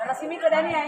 Rasimi ke Dani ya.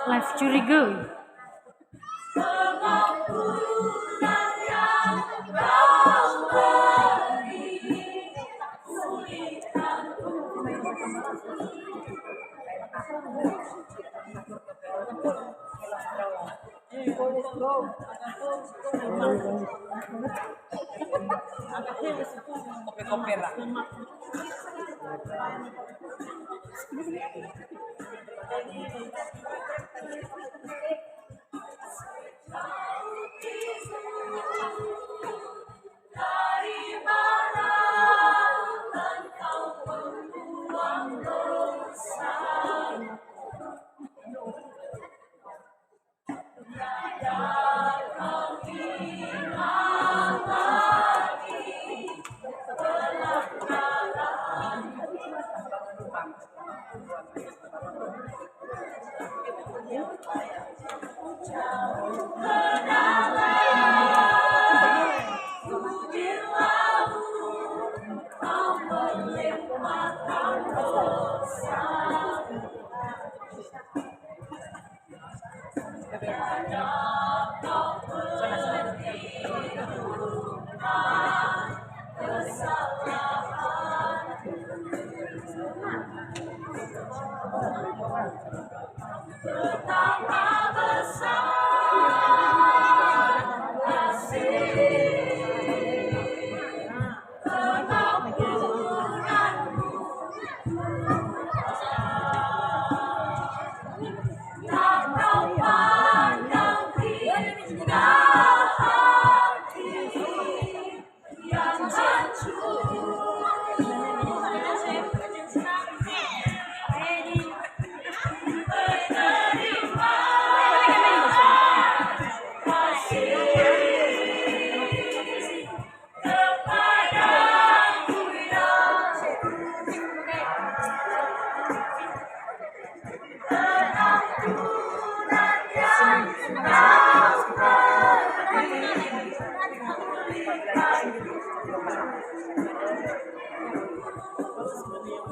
Live curiga.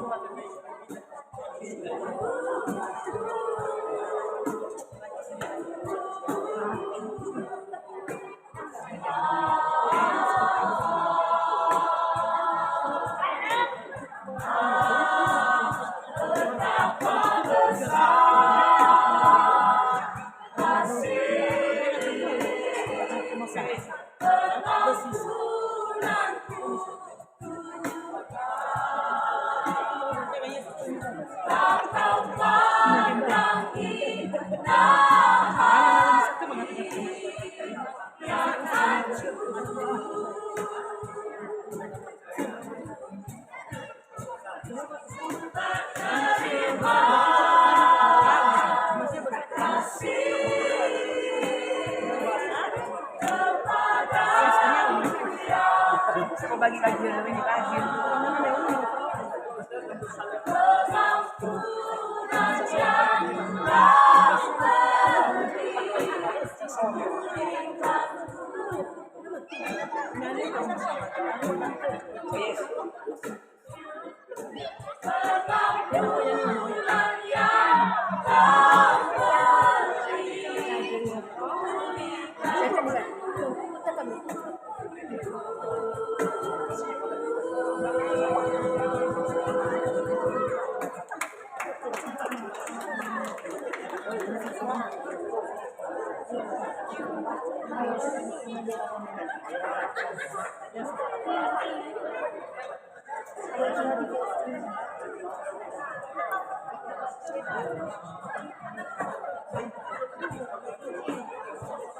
Mau bagi-bagi dulu ini pagi.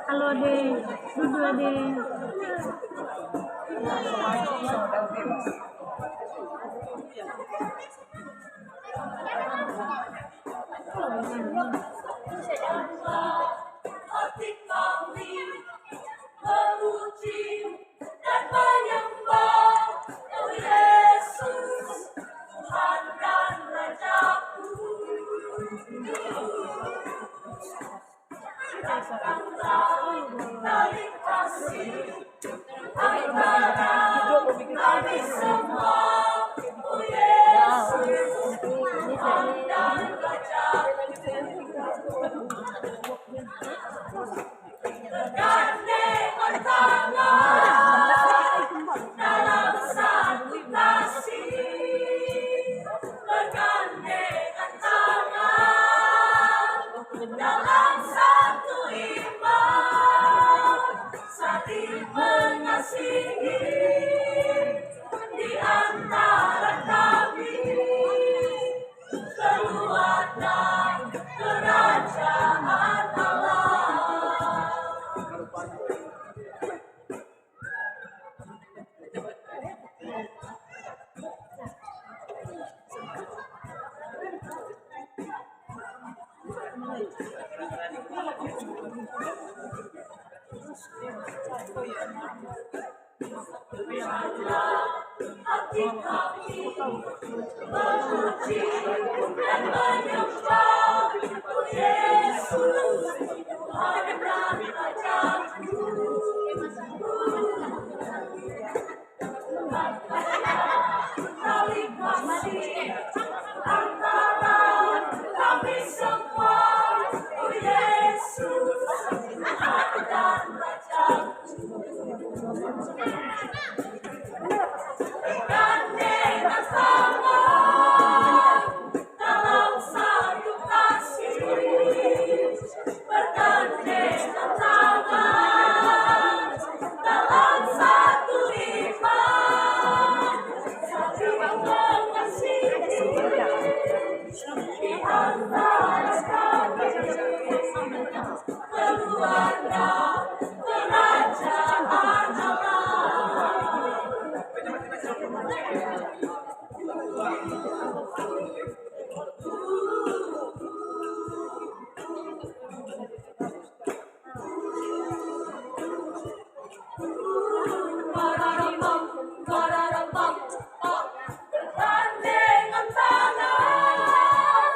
Halo Ade, duduk Ade. Hati kami memuji dan menyembah Oh Yesus, Tuhan dan Rajaku. Datanglah dari kasih, kami semua Oh Yesus, Tuhan dan Rajaku. Bergandengan tangan dalam satu kasih, bergandengan tangan dalam satu iman, saling mengasihi di antara kami, keluarga kerajaan Allah. Hati kami memuji dan menyembah Oh Yesus, Tuhan dan Rajaku. Tali kasih antara kami semua Oh Yesus, Tuhan dan Rajaku. Bergandengan tangan dalam satu kasih, bergandengan tangan dalam satu iman, saling mengasihi di antara kami, keluarga kerajaan Allah. Bergandengan tangan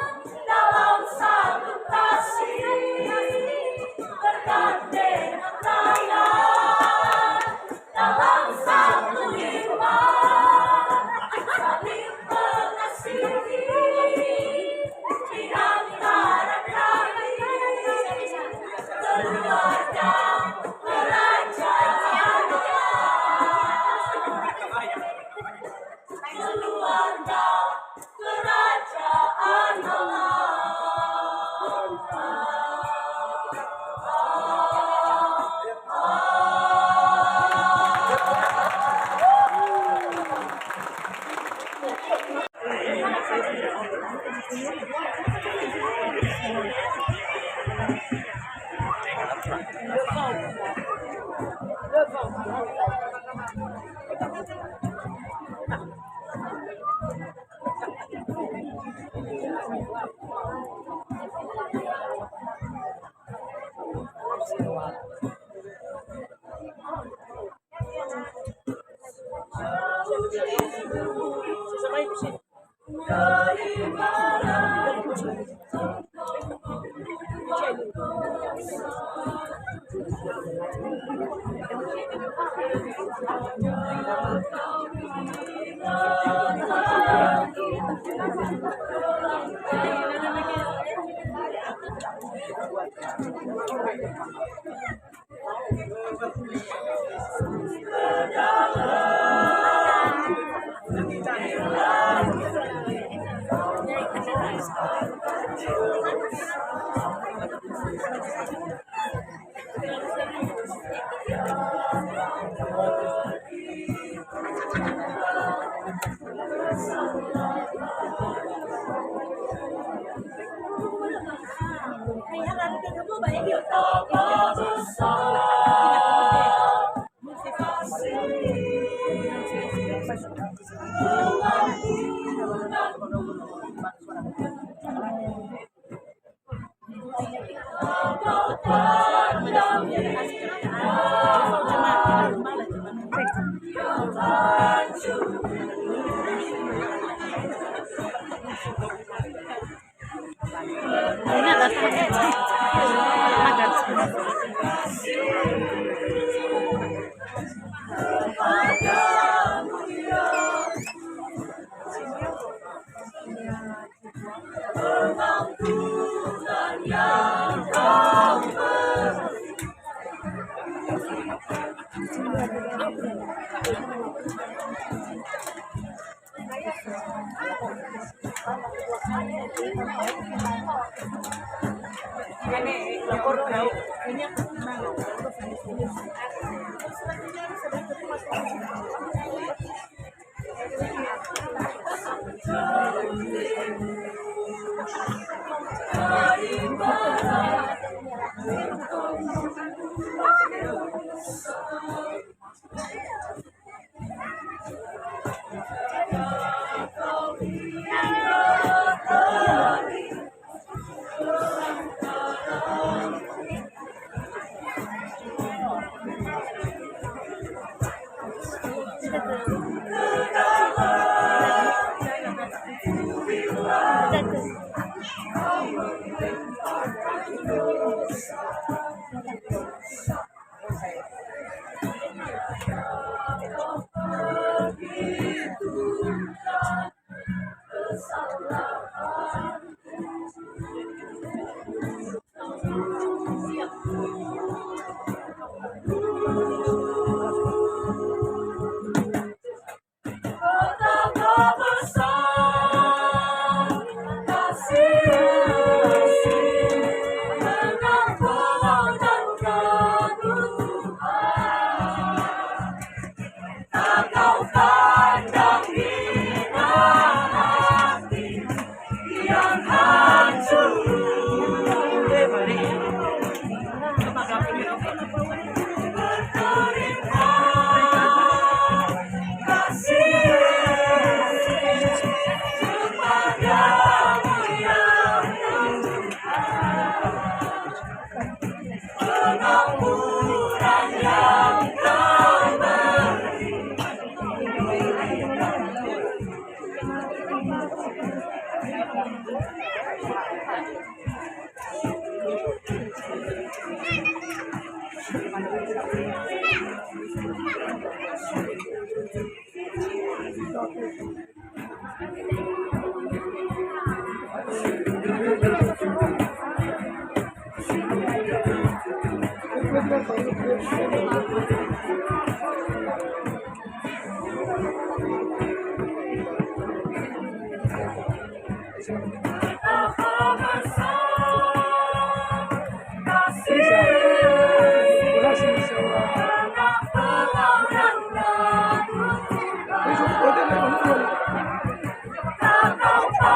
Kau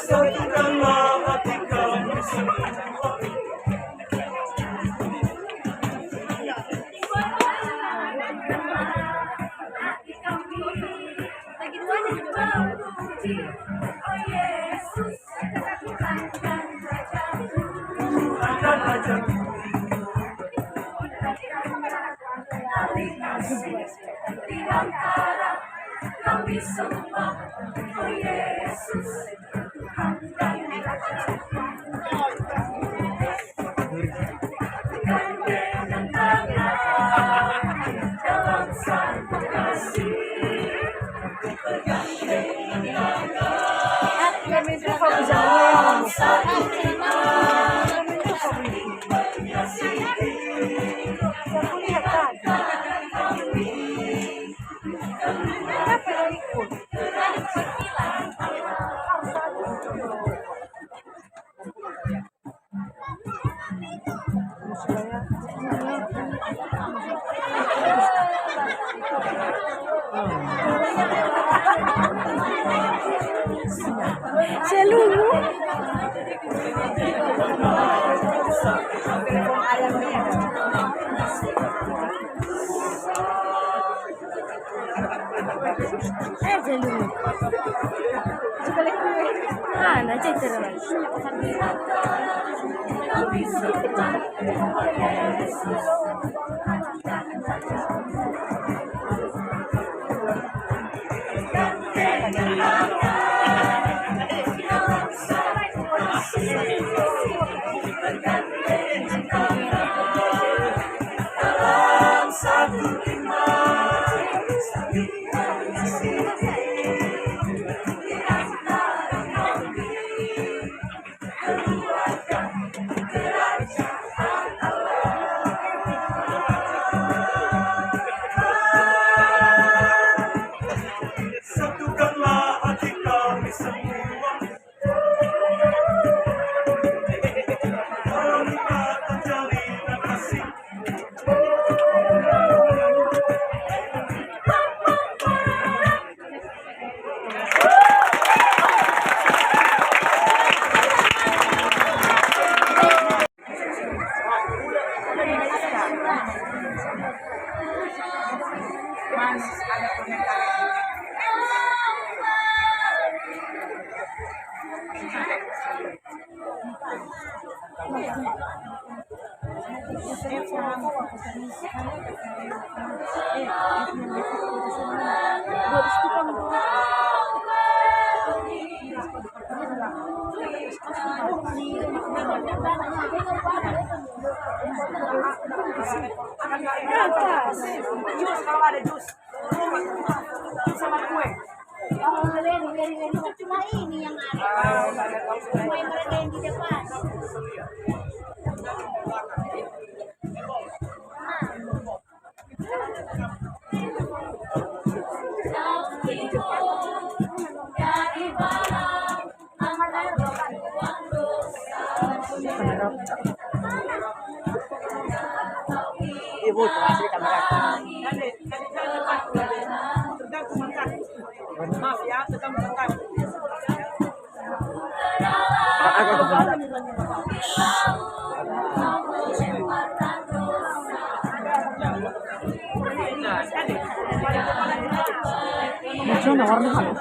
Satukanlah hati kami semua. Oh Yesus, Tuhan Raja. Hari kasih di antara kami semua. Oh Yesus, Tuhan dan Raja. Gandengan tangan dalam satu kasih. Bergandengan tangan dalam satu iman. Saling mengasihi. Saya lulu. Saya lulu. Nah, cek terus. Dalam satu iman, saling mengasihi. Di antara kami, keluarkan kerajaan Allah. Satukanlah hati kami semua. Ikatan jalinan kasih. Manis ada komentar. Jus kalau ada jus. Jus sama kue. Cuma ini yang ada. Kue mereka yang di depan. Ibu, kasih kamera. Maaf ya, sedang bentar. Macam warna apa?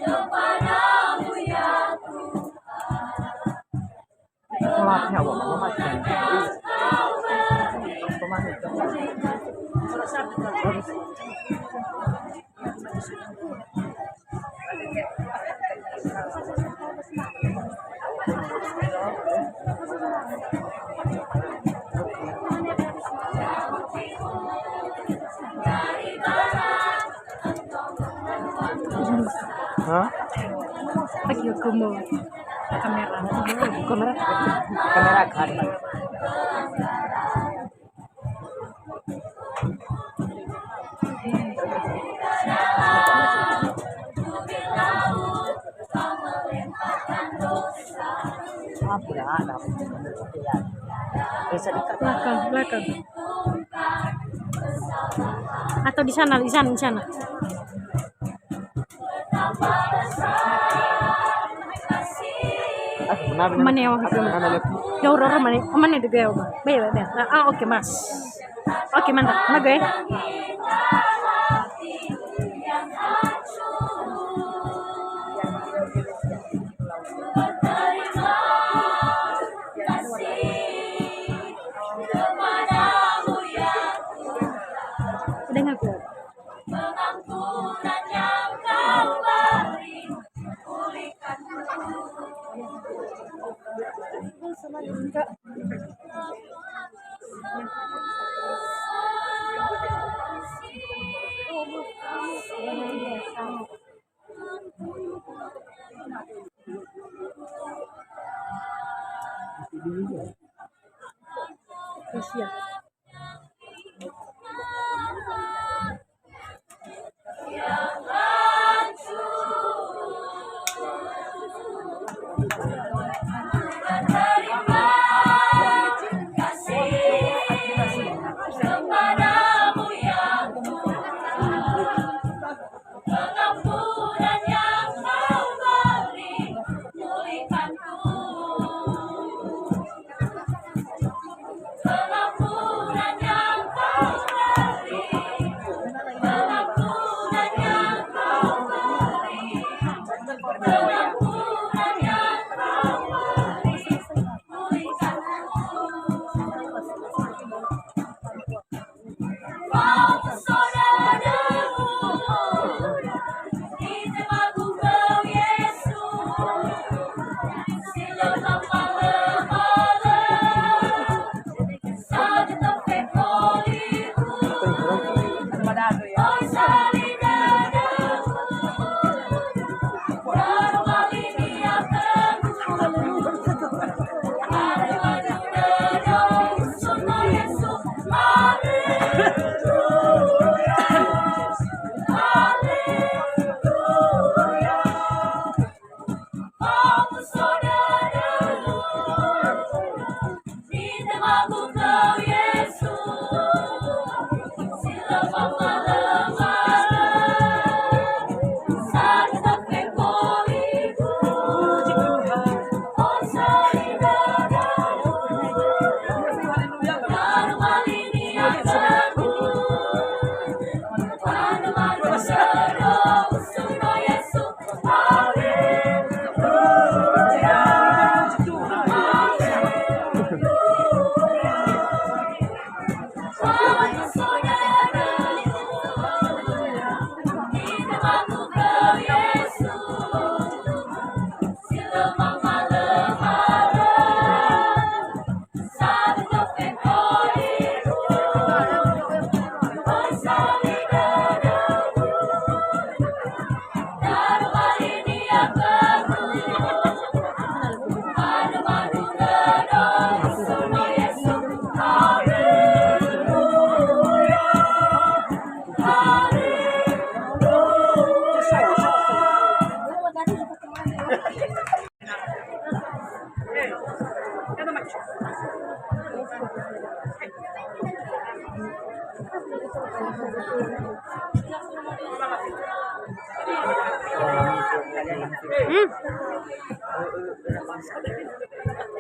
Kepada Mama nyawa mama kan. Hah? Pagi aku mau kamera. Kamera kamera kan. Apa ada? Bisa dikat. Belakang. Atau di sana. Mana yang mana itu gue baik. Oke mas. Oke mantap. Mana gue? Udah nggak gue? Asia.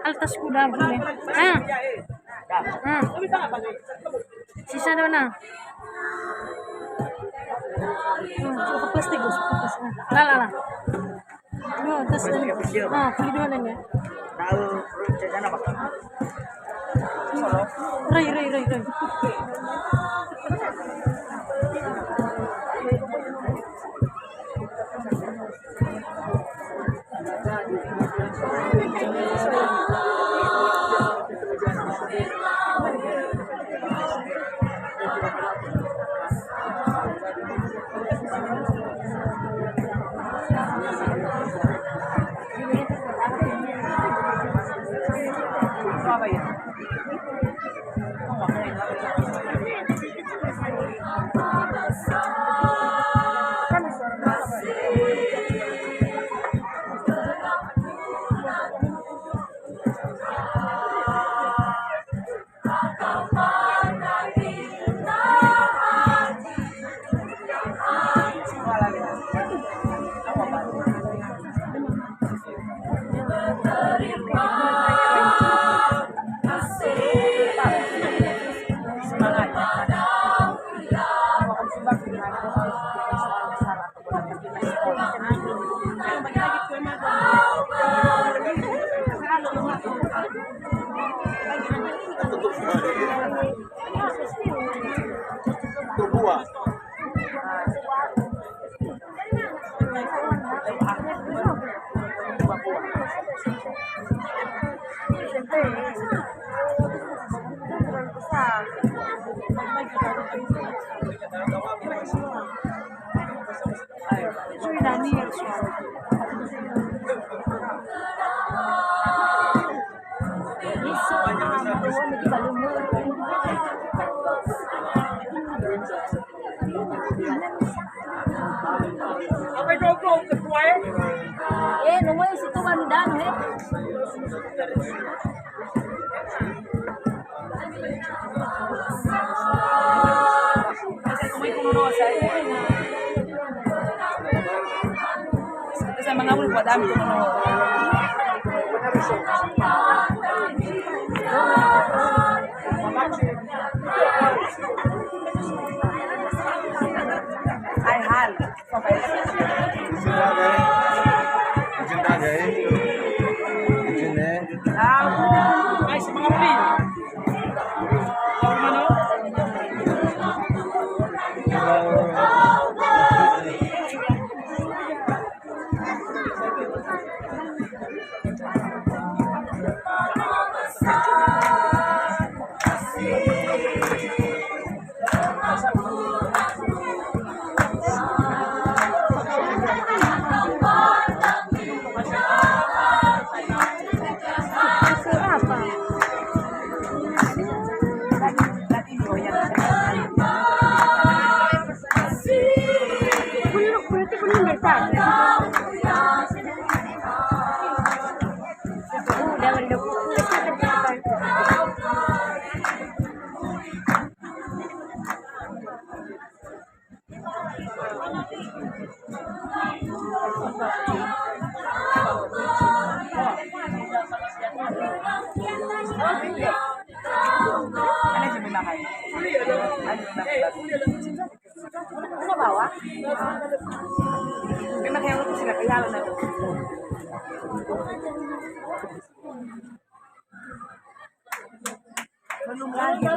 Altas kuda boleh. Sisa ada mana? Cukup plastik, cukup plastik. Lah. No, tas. Pilih dua nanya. Tahu jajan apa? Solo. Ray, Ray, Ray, Ray. Apa ya? Apa itu bro? Ketua ya? Nomor situ Wandan, Sa mga ulit pa dami ko ay hal. Ay, sa mga uli. Ano? Ano bawa? Memang yang itu sila kaya na. Belum lagi.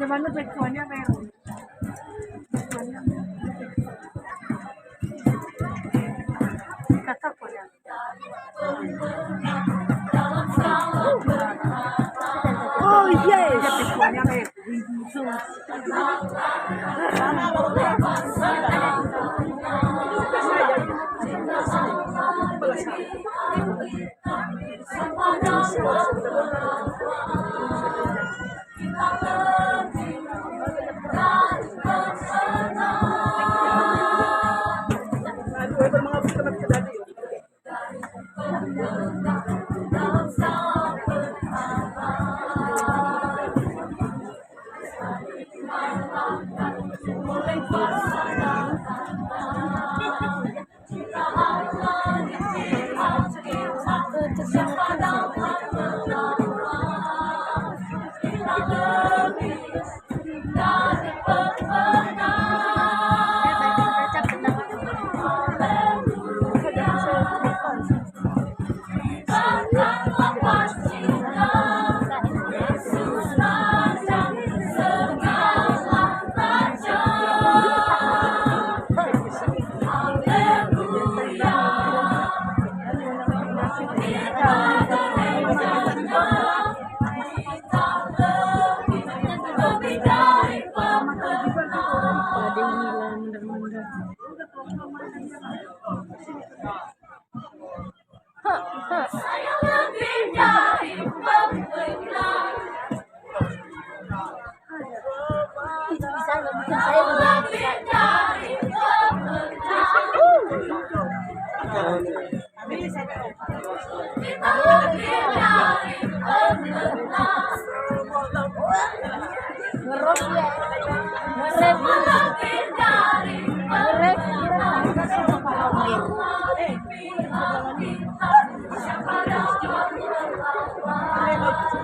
Gimana backsoundnya meron? Kakak ko yan. Oh yes. Backsoundnya meron. Terus yang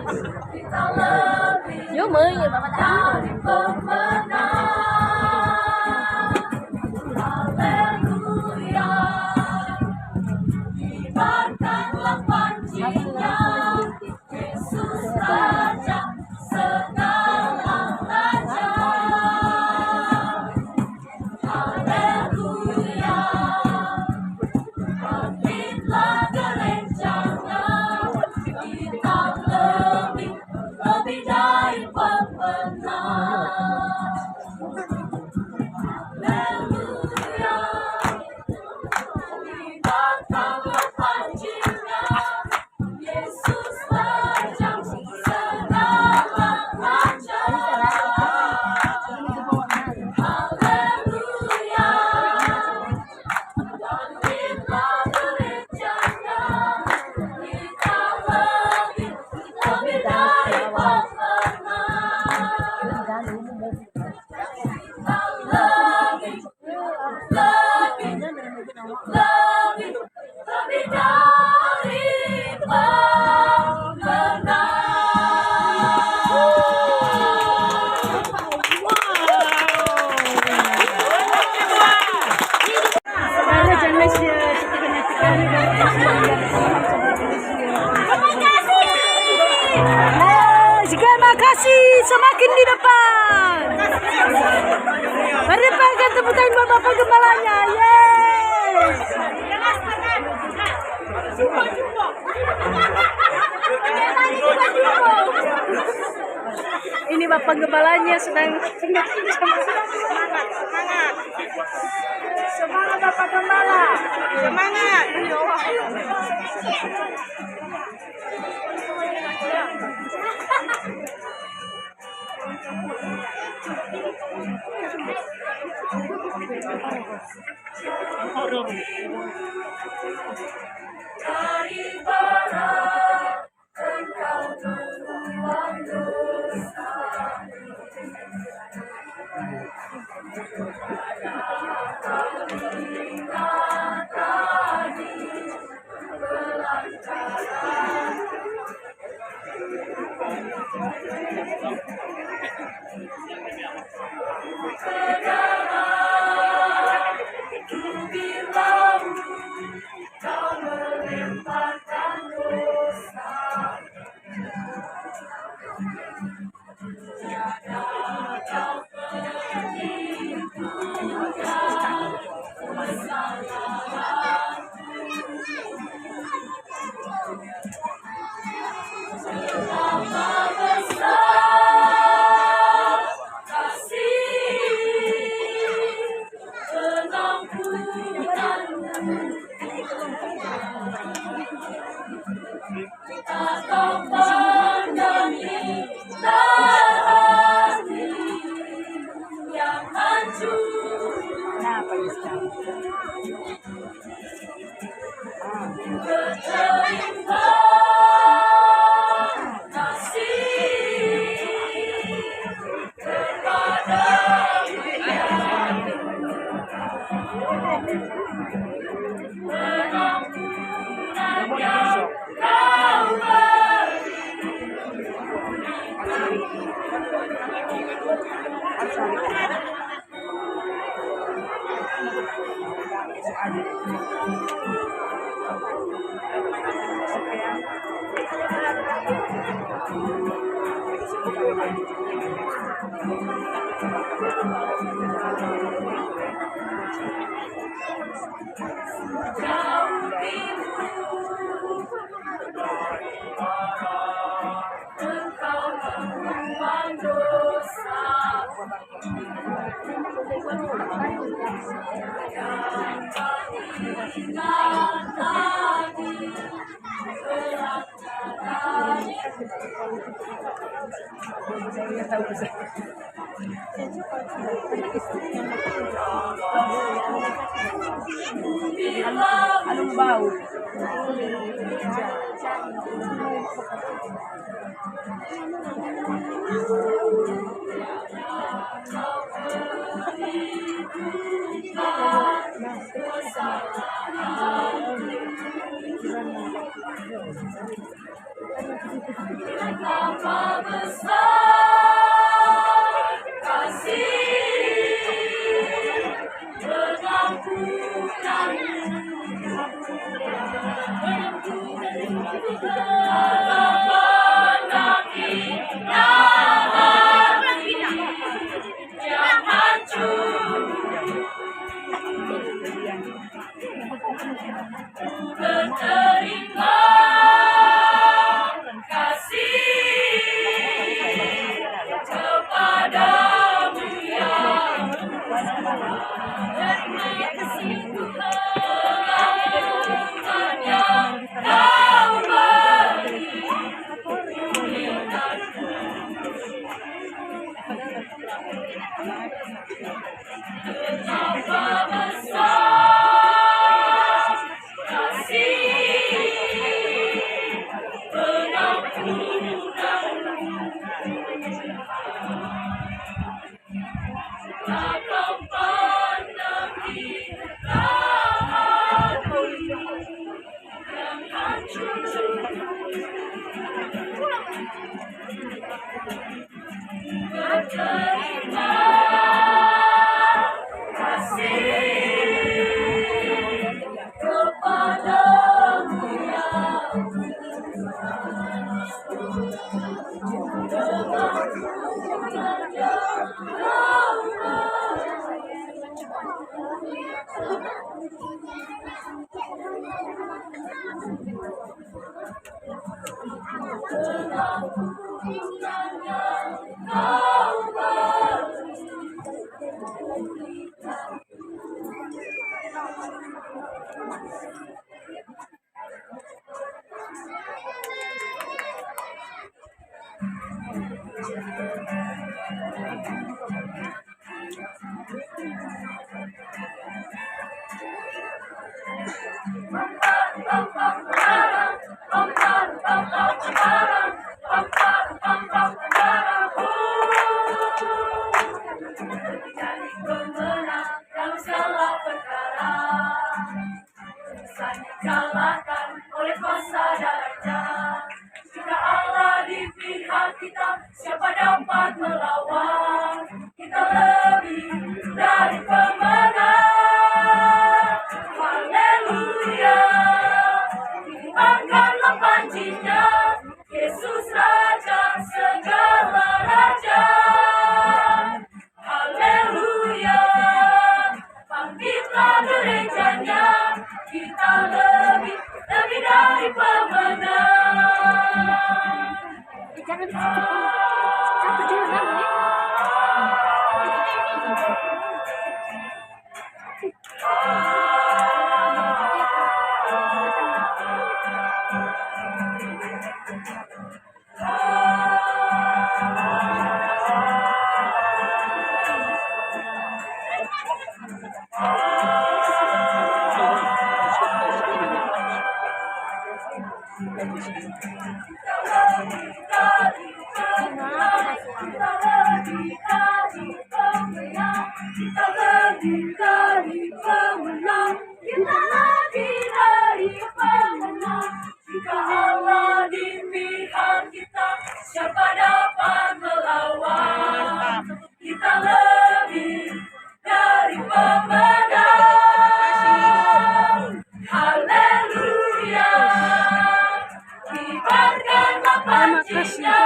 Yo mới Bapak tahu. Kibarkanlah pancinya, Yesus Raja segala raja. Haleluya, bangkitlah gereja-Nya, kita lebih dari pemenang. Haleluya, kibarkanlah pancinya, Yesus Raja segala raja. Haleluya, bangkitlah gereja-Nya, kita lebih dari pemenang. Lebih dari Saudara jangan sekali terima kasih, semakin di depan. Mari berikan tepuk tangan buat Bapak Gembalanya. Yeay. Ini Bapak Gembalanya sedang semangat Bapak Gembala. Semangat. dari barat engkau membuang dosa. Kau melemparkan dosa. Tiada kau pergi kesalahan. Betapa besar kasih pengampunanmu. Kau pendamaian hati yang hancur. Berterima kasih kepada Dia. Pengampunannya kau engkau membuang dosa. Anong bau? Betapa besar kasih yang hancur menerima kasih kepadamu yang terima kasih pengampunan yang kau beri betapa besar kasih pengampunan takkan pernah kita yang hancur menerima kasih kepadamu yang dikalahkan oleh kuasa darahnya. Jika Allah di pihak kita, siapa dapat melawan? Kita lebih dari pemenang. Haleluya, diimankanlah panjinya, Yesus Raja segala raja. Haleluya, bangkitlah gerejanya, kita lebih dari pemenang. Jangan satu jalan ya. Jika Allah di pihak kita, siapa dapat melawan? Kita lebih dari pemenang. Haleluya, kibarkanlah panjinya,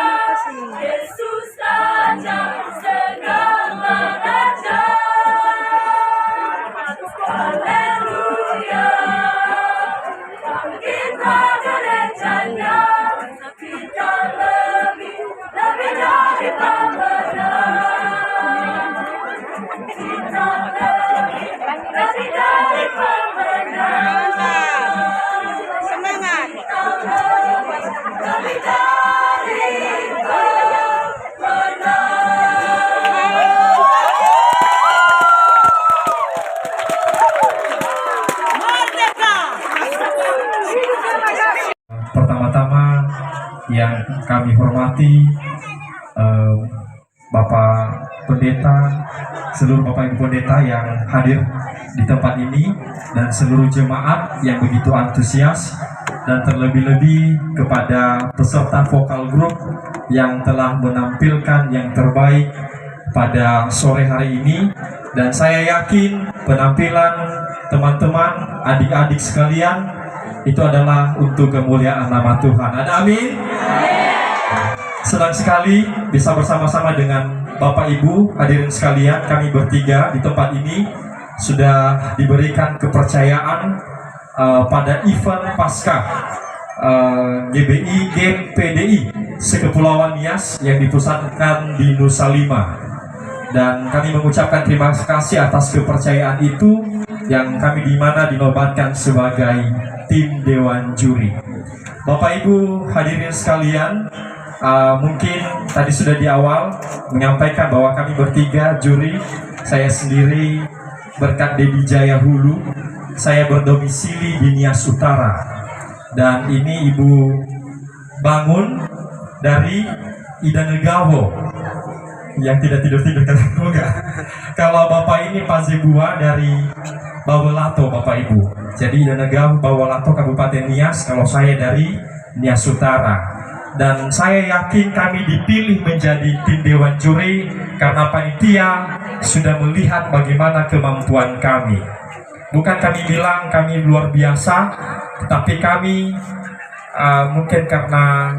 Yesus Raja segala raja. Haleluya, kita gerejanya, kita lebih dari pemenang. Kita lebih dari pemenang. Semangat. Kita lebih dari pemenang. Pertama-tama yang kami hormati Bapak Pendeta, seluruh Bapak Ibu Pendeta yang hadir di tempat ini, dan seluruh jemaat yang begitu antusias dan terlebih-lebih kepada peserta vokal grup yang telah menampilkan yang terbaik pada sore hari ini. Dan saya yakin penampilan teman-teman, adik-adik sekalian itu adalah untuk kemuliaan nama Tuhan. Ada amin? Senang sekali bisa bersama-sama dengan Bapak Ibu hadirin sekalian. Kami bertiga di tempat ini sudah diberikan kepercayaan pada event Paskah GBI Game PDI Sekepulauan Nias yang dipusatkan di Nusa Lima, dan kami mengucapkan terima kasih atas kepercayaan itu yang kami dinobatkan sebagai tim Dewan Juri. Bapak Ibu hadirin sekalian, mungkin tadi sudah di awal menyampaikan bahwa kami bertiga juri. Saya sendiri berkat Dedi Jaya Hulu, saya berdomisili di Nias Utara, dan ini Ibu Bangun dari Ida Negawo yang tidak tidur-tidur kan enggak. Kalau Bapak ini Pak Zebua dari Bawelato Bapak Ibu. Jadi Ida Negawo Bawelato Kabupaten Nias, kalau saya dari Nias Utara. Dan saya yakin kami dipilih menjadi tim Dewan Juri karena panitia sudah melihat bagaimana kemampuan kami. Bukan kami bilang kami luar biasa, tetapi kami mungkin karena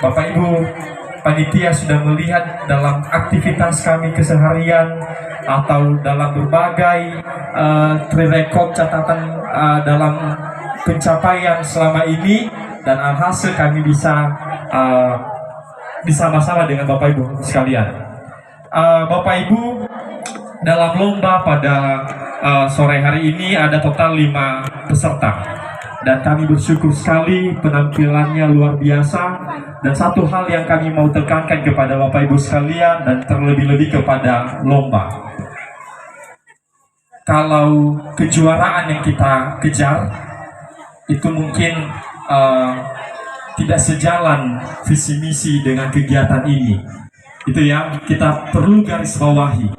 Bapak Ibu panitia sudah melihat dalam aktivitas kami keseharian atau dalam berbagai track record catatan dalam pencapaian selama ini, dan alhasil kami bisa bersama-sama dengan Bapak Ibu sekalian. Bapak Ibu, dalam lomba pada sore hari ini ada total 5 peserta, dan kami bersyukur sekali penampilannya luar biasa. Dan satu hal yang kami mau tekankan kepada Bapak Ibu sekalian dan terlebih-lebih kepada lomba, kalau kejuaraan yang kita kejar itu mungkin tidak sejalan visi misi dengan kegiatan ini, itu yang kita perlu garis bawahi.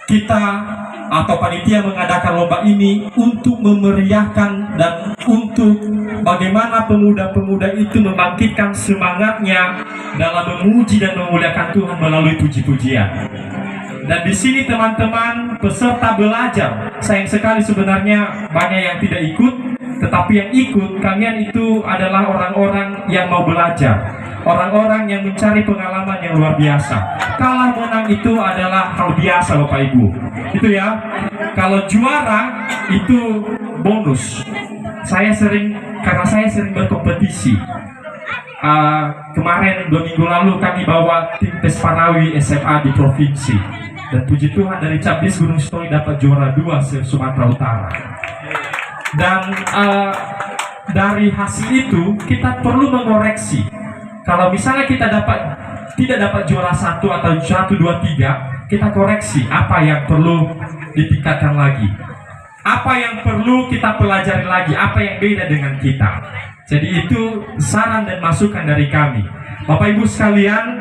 Kita atau panitia mengadakan lomba ini untuk memeriahkan dan untuk bagaimana pemuda-pemuda itu membangkitkan semangatnya dalam memuji dan memuliakan Tuhan melalui puji-pujian. Dan di sini teman-teman peserta belajar, sayang sekali sebenarnya banyak yang tidak ikut, tetapi yang ikut kalian itu adalah orang-orang yang mau belajar, orang-orang yang mencari pengalaman yang luar biasa. Kalah menang itu adalah hal biasa Bapak Ibu, itu ya. Kalau juara itu bonus. Karena saya sering berkompetisi. Kemarin 2 minggu lalu kami bawa tim tes Parawi SMA di provinsi, dan puji Tuhan dari Cabdis Gunung Sitoli dapat juara 2 se-Sumatera Utara. Dan dari hasil itu kita perlu mengoreksi. Kalau misalnya kita tidak dapat juara 1 atau 1, 2, 3, kita koreksi apa yang perlu ditingkatkan lagi, apa yang perlu kita pelajari lagi, apa yang beda dengan kita. Jadi itu saran dan masukan dari kami. Bapak Ibu sekalian,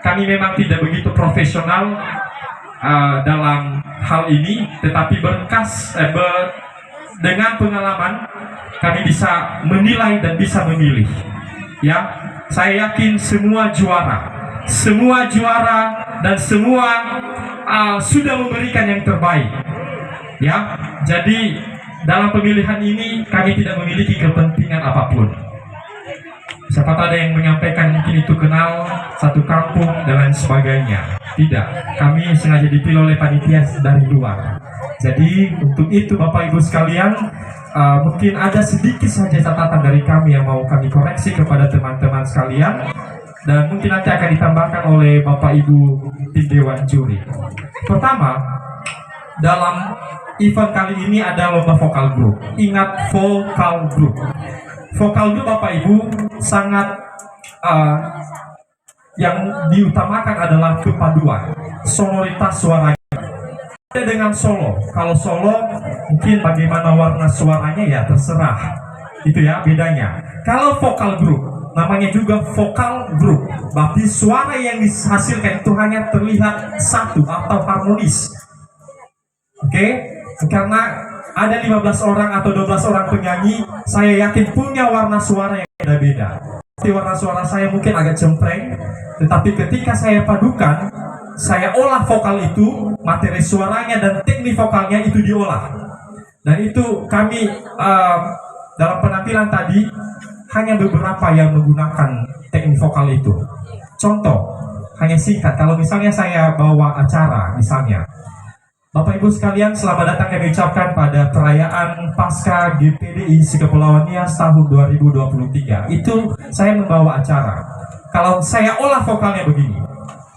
kami memang tidak begitu profesional dalam hal ini, tetapi dengan pengalaman kami bisa menilai dan bisa memilih. Ya, saya yakin semua juara dan semua sudah memberikan yang terbaik. Ya, jadi dalam pemilihan ini kami tidak memiliki kepentingan apapun. Siapa tahu ada yang menyampaikan mungkin itu kenal satu kampung dan lain sebagainya. Tidak, kami sengaja dipilih oleh panitia dari luar. Jadi untuk itu Bapak Ibu sekalian, mungkin ada sedikit saja catatan dari kami yang mau kami koreksi kepada teman-teman sekalian, dan mungkin nanti akan ditambahkan oleh Bapak Ibu tim Dewan Juri. Pertama, dalam event kali ini ada lomba vokal group. Ingat, vokal group. Vokal group Bapak Ibu sangat yang diutamakan adalah kepaduan, sonoritas suaranya. Dengan solo, kalau solo mungkin bagaimana warna suaranya ya terserah, itu ya bedanya. Kalau vokal group, namanya juga vokal group, berarti suara yang dihasilkan itu hanya terlihat satu atau harmonis. Oke? Karena ada 15 orang atau 12 orang penyanyi, saya yakin punya warna suara yang beda-beda. Seperti warna suara saya mungkin agak cempreng, tetapi ketika saya padukan, saya olah vokal itu, materi suaranya dan teknik vokalnya itu diolah. Dan itu kami dalam penampilan tadi hanya beberapa yang menggunakan teknik vokal itu. Contoh, hanya singkat, kalau misalnya saya bawa acara, misalnya, Bapak Ibu sekalian, selamat datang kami ucapkan pada perayaan Pasca GPDI Sekepulauan Nias tahun 2023. Itu saya membawa acara. Kalau saya olah vokalnya begini,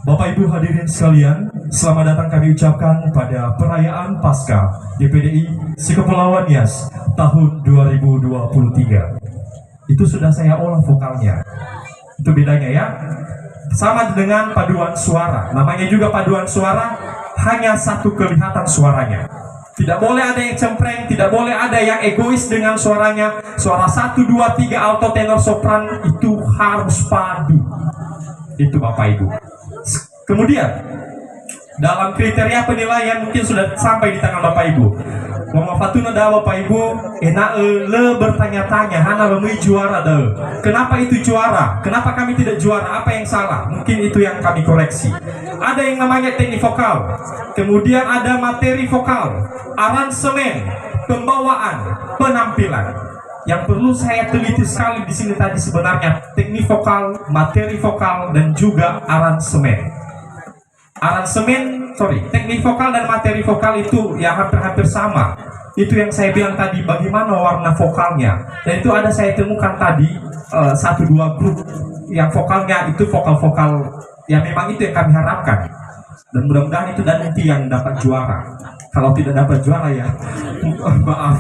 Bapak Ibu hadirin sekalian, selamat datang kami ucapkan pada perayaan Pasca GPDI Sekepulauan Nias tahun 2023. Itu sudah saya olah vokalnya. Itu bedanya ya. Sama dengan paduan suara. Namanya juga paduan suara, hanya satu kelihatan suaranya. Tidak boleh ada yang cempreng, tidak boleh ada yang egois dengan suaranya. Suara 1, 2, 3 alto, tenor, sopran itu harus padu. Itu Bapak Ibu. Kemudian dalam kriteria penilaian mungkin sudah sampai di tangan Bapak Ibu. Mama Fatuna dah Bapak Ibu, enak le bertanya-tanya, hana memui juara deh. Kenapa itu juara? Kenapa kami tidak juara? Apa yang salah? Mungkin itu yang kami koreksi. Ada yang namanya teknik vokal, kemudian ada materi vokal, aransemen, pembawaan, penampilan. Yang perlu saya teliti sekali di sini tadi sebenarnya teknik vokal, materi vokal, dan juga aransemen. Teknik vokal dan materi vokal itu ya hampir-hampir sama. Itu yang saya bilang tadi, bagaimana warna vokalnya. Dan itu ada saya temukan tadi 1-2 grup yang vokalnya itu vokal-vokal ya memang itu yang kami harapkan. Dan mudah-mudahan itu nanti yang dapat juara. Kalau tidak dapat juara ya maaf.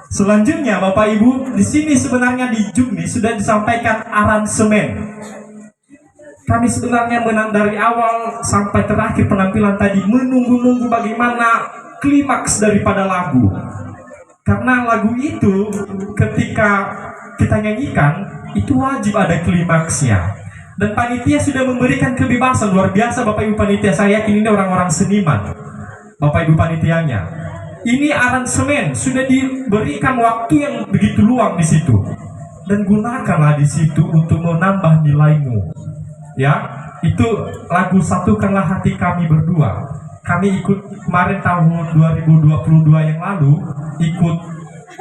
Selanjutnya Bapak Ibu, di sini sebenarnya di Jukni sudah disampaikan aransemen. Kami sebenarnya dari awal sampai terakhir penampilan tadi menunggu-nunggu bagaimana klimaks daripada lagu. Karena lagu itu ketika kita nyanyikan itu wajib ada klimaksnya. Dan panitia sudah memberikan kebebasan luar biasa Bapak Ibu panitia. Saya yakin ini orang-orang seniman Bapak Ibu panitianya. Ini aransemen sudah diberikan waktu yang begitu luang di situ. Dan gunakanlah di situ untuk menambah nilaimu. Ya, itu lagu Satukanlah Hati Kami Berdua. Kami ikut kemarin tahun 2022 yang lalu ikut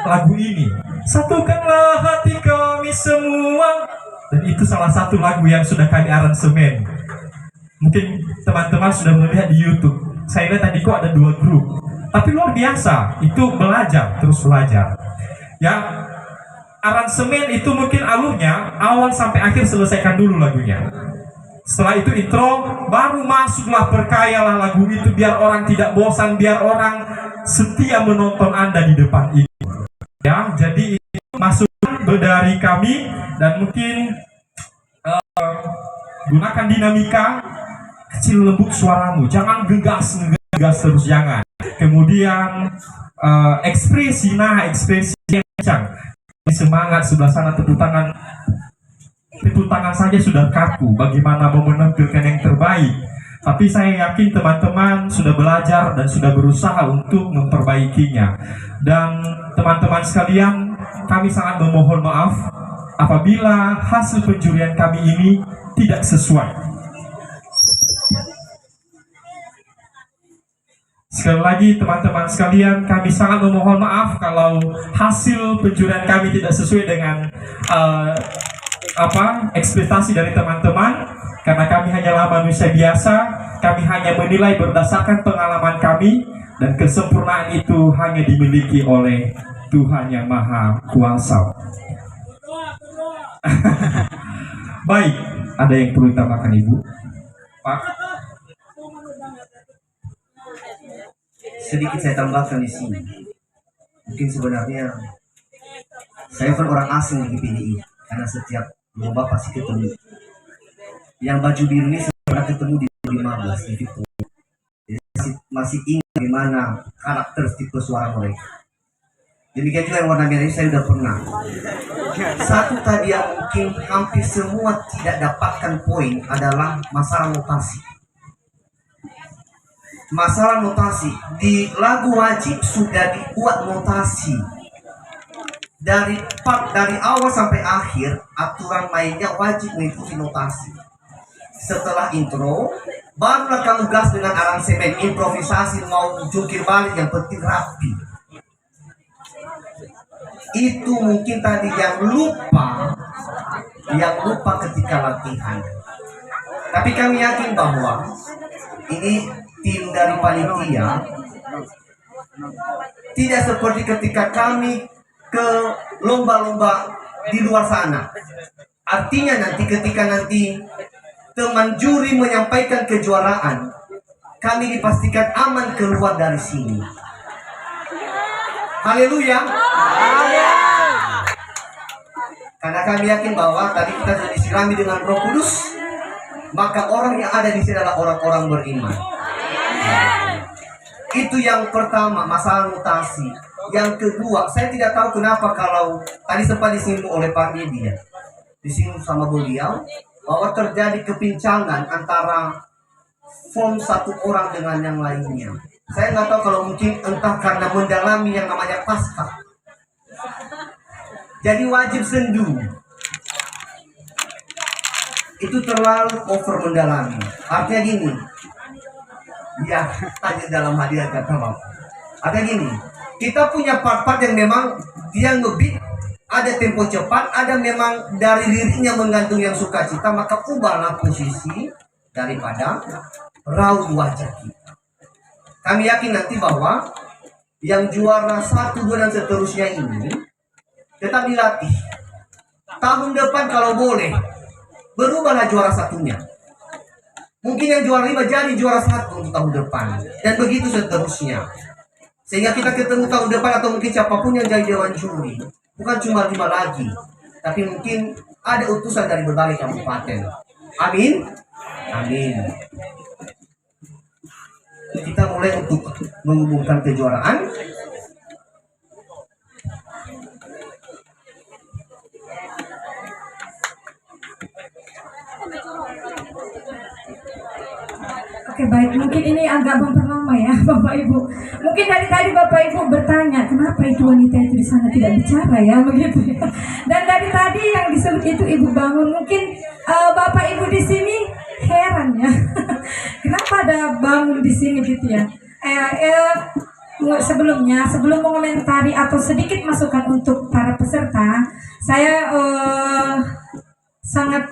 lagu ini. Satukanlah hati kami semua. Dan itu salah satu lagu yang sudah kami aransemen. Mungkin teman-teman sudah melihat di YouTube. Saya lihat tadi kok ada 2 grup. Tapi luar biasa, itu belajar, terus belajar. Ya, aransemen itu mungkin alurnya awal sampai akhir selesaikan dulu lagunya. Setelah itu intro, baru masuklah perkayalah lagu itu biar orang tidak bosan, biar orang setia menonton Anda di depan itu. Ya, jadi itu masukan dari kami dan mungkin gunakan dinamika, kecil lembut suaramu, jangan gegas terus jangan. Kemudian ekspresi yang kencang. Semangat sebelah sana tepuk tangan saja sudah kaku, bagaimana mau menampilkan yang terbaik. Tapi saya yakin teman-teman sudah belajar dan sudah berusaha untuk memperbaikinya. Dan teman-teman sekalian, kami sangat memohon maaf apabila hasil penjurian kami ini tidak sesuai. Sekali lagi teman-teman sekalian, kami sangat memohon maaf kalau hasil penjurian kami tidak sesuai dengan ekspektasi dari teman-teman, karena kami hanyalah manusia biasa. Kami hanya menilai berdasarkan pengalaman kami, dan kesempurnaan itu hanya dimiliki oleh Tuhan yang Maha Kuasa. Baik, ada yang perlu ditambahkan Ibu? Pak? Sedikit saya tambahkan di sini. Mungkin sebenarnya saya kan orang asing di GPDI, karena setiap lomba pasti ketemu. Yang baju biru ini pernah ketemu di 2015 di Victoria. Jadi masih ingat bagaimana karakter tipe suara mereka. Demikian juga yang warna merah ini saya sudah pernah. Satu tadi yang mungkin hampir semua tidak dapatkan poin adalah masalah lokasi. masalah notasi. Di lagu wajib sudah dibuat notasi. Dari awal sampai akhir, aturan mainnya wajib mengikuti notasi. Setelah intro, barulah kamu gas dengan aransemen, improvisasi, mau jungkir balik, yang penting rapi. Itu mungkin tadi yang lupa ketika latihan. Tapi kami yakin bahwa ini tim dari panitia tidak seperti ketika kami ke lomba-lomba di luar sana. Artinya ketika teman juri menyampaikan kejuaraan, kami dipastikan aman keluar dari sini. Haleluya. Karena kami yakin bahwa tadi kita sudah disirami dengan Roh Kudus, maka orang yang ada di sini adalah orang-orang beriman. Itu yang pertama, masalah notasi. Yang kedua, saya tidak tahu kenapa kalau tadi sempat disinggung oleh Pak Media, disinggung sama beliau bahwa terjadi kepincangan antara form satu orang dengan yang lainnya. Saya nggak tahu kalau mungkin entah karena mendalami yang namanya Paskah. Jadi wajib sendu itu terlalu over mendalami. Artinya gini, ya tadi dalam hadiah kata Bapak. Artinya gini, kita punya part-part yang memang dia ngebeat, ada tempo cepat, ada memang dari liriknya menggantung yang sukacita, maka ubahlah posisi daripada raut wajah kita. Kami yakin nanti bahwa yang juara 1, 2 dan seterusnya ini tetap dilatih. Tahun depan kalau boleh, berubahlah juara 1-nya. Mungkin yang juara 5 jadi juara 1 untuk tahun depan, dan begitu seterusnya. Sehingga kita ketemu tahun depan atau mungkin siapapun yang jadi dewan juri, bukan cuma 5 lagi, tapi mungkin ada utusan dari berbagai kabupaten. Amin. Amin. Kita mulai untuk mengumumkan kejuaraan. Oke, baik, mungkin ini agak memperlama ya Bapak Ibu. Mungkin dari tadi Bapak Ibu bertanya, kenapa itu wanita itu di sana tidak bicara ya, begitu ya. Dan dari tadi yang disebut itu Ibu Bangun, mungkin Bapak Ibu di sini heran ya. Kenapa ada Bangun di sini gitu ya. Sebelum mengomentari atau sedikit masukan untuk para peserta, saya sangat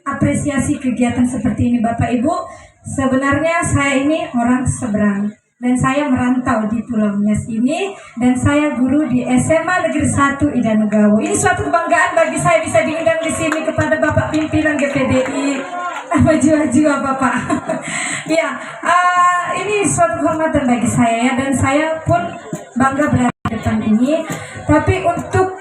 apresiasi kegiatan seperti ini Bapak Ibu. Sebenarnya saya ini orang seberang dan saya merantau di Pulau Nias ini, dan saya guru di SMA Negeri 1 Idanugawo. Ini suatu kebanggaan bagi saya bisa diundang di sini kepada Bapak pimpinan GPDI. Maju-maju Bapak. Ya, ini suatu kehormatan bagi saya ya, dan saya pun bangga berada di depan ini. Tapi untuk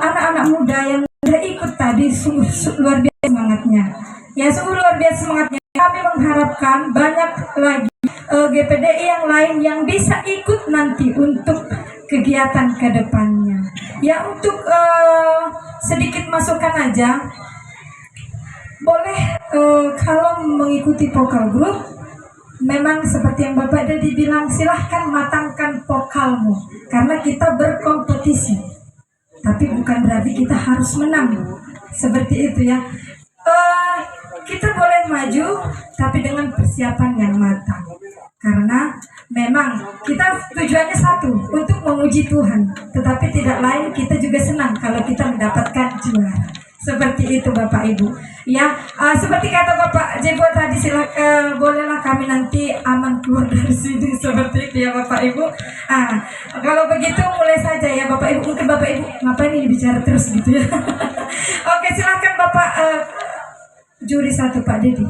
anak-anak muda yang sudah ikut tadi, sungguh luar biasa semangatnya. Ya, sungguh luar biasa semangatnya. Kami mengharapkan banyak lagi GPDI yang lain yang bisa ikut nanti untuk kegiatan ke depannya. Ya, untuk sedikit masukan aja, boleh kalau mengikuti vokal group, memang seperti yang Bapak Dedi bilang, silahkan matangkan vokalmu, karena kita berkompetisi. Tapi bukan berarti kita harus menang, seperti itu ya. Kita boleh maju, tapi dengan persiapan yang matang. Karena memang kita tujuannya satu, untuk memuji Tuhan. Tetapi tidak lain, kita juga senang kalau kita mendapatkan juara. Seperti itu Bapak Ibu. Ya, seperti kata Bapak Jebo tadi, silakan bolehlah kami nanti aman keluar dari sini, seperti itu ya Bapak Ibu. Kalau begitu mulai saja ya Bapak Ibu. Mungkin Bapak Ibu ngapain ini bicara terus gitu ya. Oke, silakan Bapak juri 1 Pak Dedi.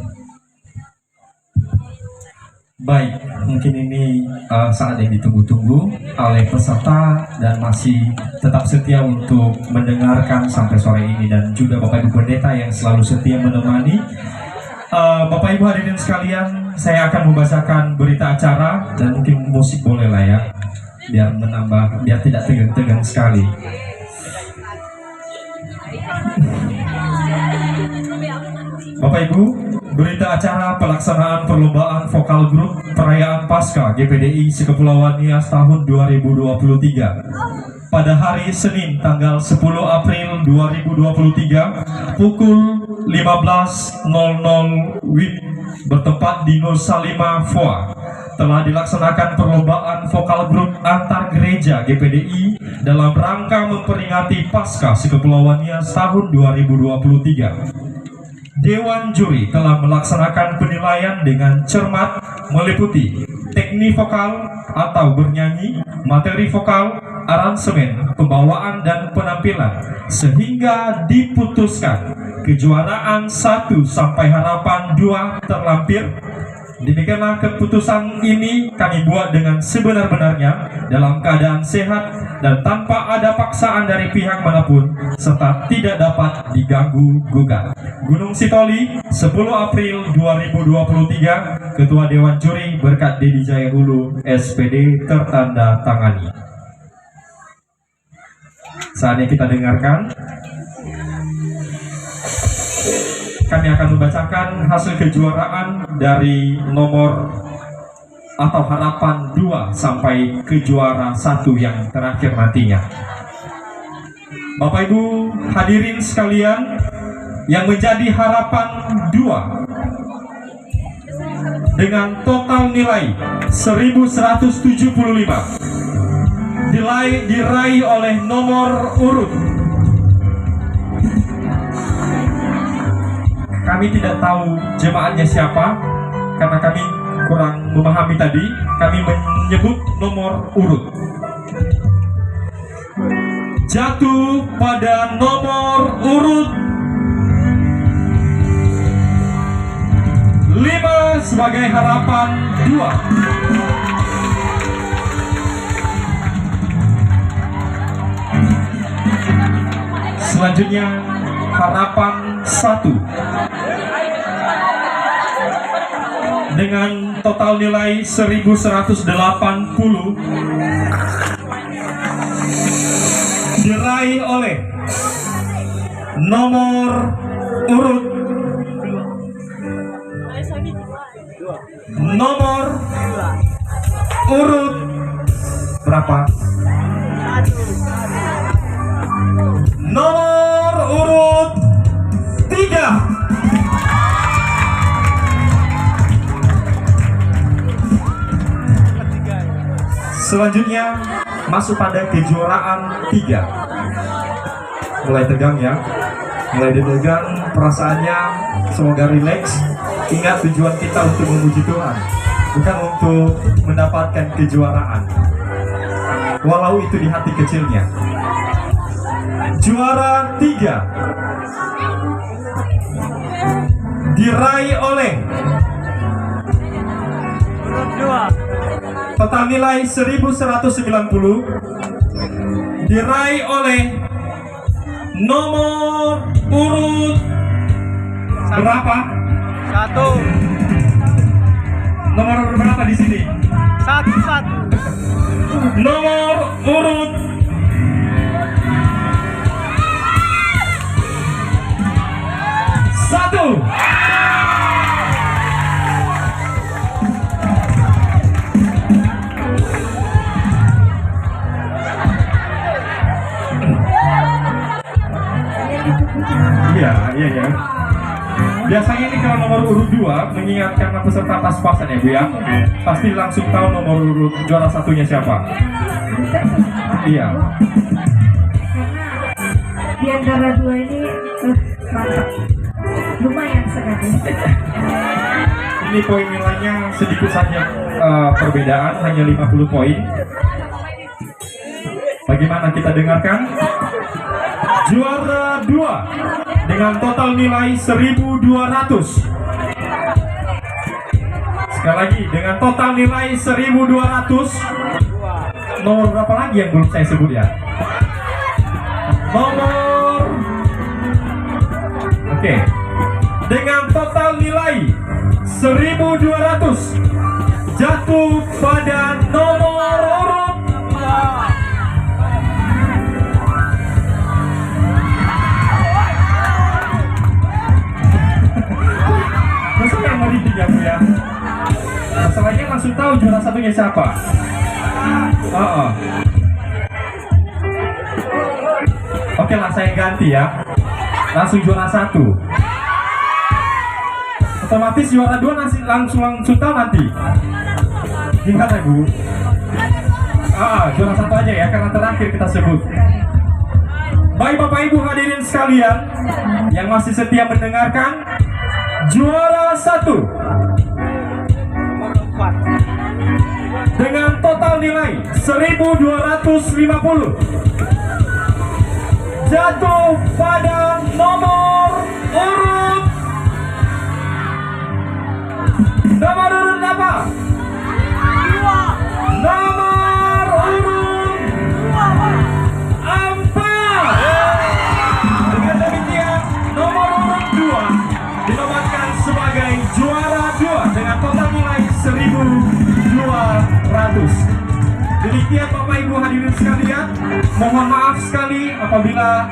Baik, mungkin ini saat yang ditunggu-tunggu oleh peserta dan masih tetap setia untuk mendengarkan sampai sore ini, dan juga Bapak Ibu Pendeta yang selalu setia menemani. Bapak Ibu hadirin sekalian, saya akan membacakan berita acara dan mungkin musik boleh lah ya, biar menambah, biar tidak tegang-tegang sekali. Bapak Ibu, Berita acara pelaksanaan perlombaan vokal grup perayaan Paskah GPDI Sekepulauan Nias tahun 2023 pada hari Senin tanggal 10 April 2023 pukul 15.00 WIB bertempat di Nur Salimah Foa telah dilaksanakan perlombaan vokal grup antar gereja GPDI dalam rangka memperingati Paskah Sekepulauan Nias tahun 2023. Dewan juri telah melaksanakan penilaian dengan cermat meliputi teknik vokal atau bernyanyi, materi vokal, aransemen, pembawaan dan penampilan sehingga diputuskan kejuaraan 1 sampai harapan 2 terlampir. Demikianlah keputusan ini kami buat dengan sebenar-benarnya dalam keadaan sehat dan tanpa ada paksaan dari pihak manapun serta tidak dapat diganggu gugat. Gunung Sitoli 10 April 2023 Ketua Dewan Juri Berkat Dedi Jaya Hulu SPD tertanda tangani. Saatnya kita dengarkan. Kami akan membacakan hasil kejuaraan dari nomor atau harapan 2 sampai ke juara 1 yang terakhir nantinya. Bapak Ibu hadirin sekalian, yang menjadi harapan 2 dengan total nilai 1175 diraih oleh nomor urut. Kami tidak tahu jemaatnya siapa karena kami kurang memahami tadi. Kami menyebut nomor urut. Jatuh pada nomor urut 5 sebagai harapan 2. Selanjutnya harapan 1 dengan total nilai 1180 diraih oleh nomor urut berapa? Nomor urut 3. Selanjutnya masuk pada kejuaraan 3. Mulai tegang ya, mulai ditegang perasaannya, semoga rileks. Ingat tujuan kita untuk memuji Tuhan, bukan untuk mendapatkan kejuaraan, walau itu di hati kecilnya. Juara 3 diraih oleh total nilai 1190 diraih oleh nomor urut berapa? 1. Nomor urut berapa di sini? 1. Nomor urut 1. Iya. Biasanya ini kalau nomor urut 2 mengingatkan peserta pas-pasan ya Bu ya. Pasti langsung tahu nomor urut juara satunya siapa. Iya. Di antara 2 ini mantap. Lumayan sekali. Ini poin nilainya sedikit saja perbedaan, hanya 50 poin. Bagaimana kita dengarkan? Juara 2 dengan total nilai 1200. Sekali lagi, dengan total nilai 1200. Nomor berapa lagi yang belum saya sebut ya? Nomor Oke. Dengan total nilai 1200 jatuh pada nomor urut 2. punya siapa? Oh. Oke lah, saya ganti ya. Langsung juara 1. Otomatis juara 2 langsung tahu nanti. Gimana Bu? Juara 1 aja ya, karena terakhir kita sebut. Baik Bapak Ibu hadirin sekalian yang masih setia mendengarkan, juara 1 dengan total nilai 1250 jatuh pada nomor urut apa? Nomor urut 4. Dengan demikian nomor urut 2 dinobatkan sebagai juara 2 dengan total nilai 1200. Demikian Bapak Ibu hadirin sekalian, mohon maaf sekali apabila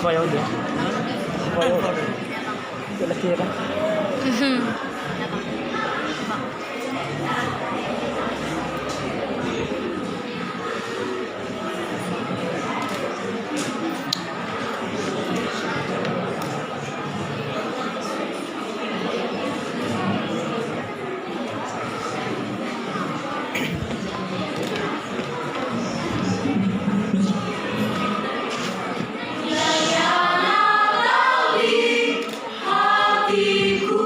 Supaya udah. Supaya udah. Kira-kira. hatiku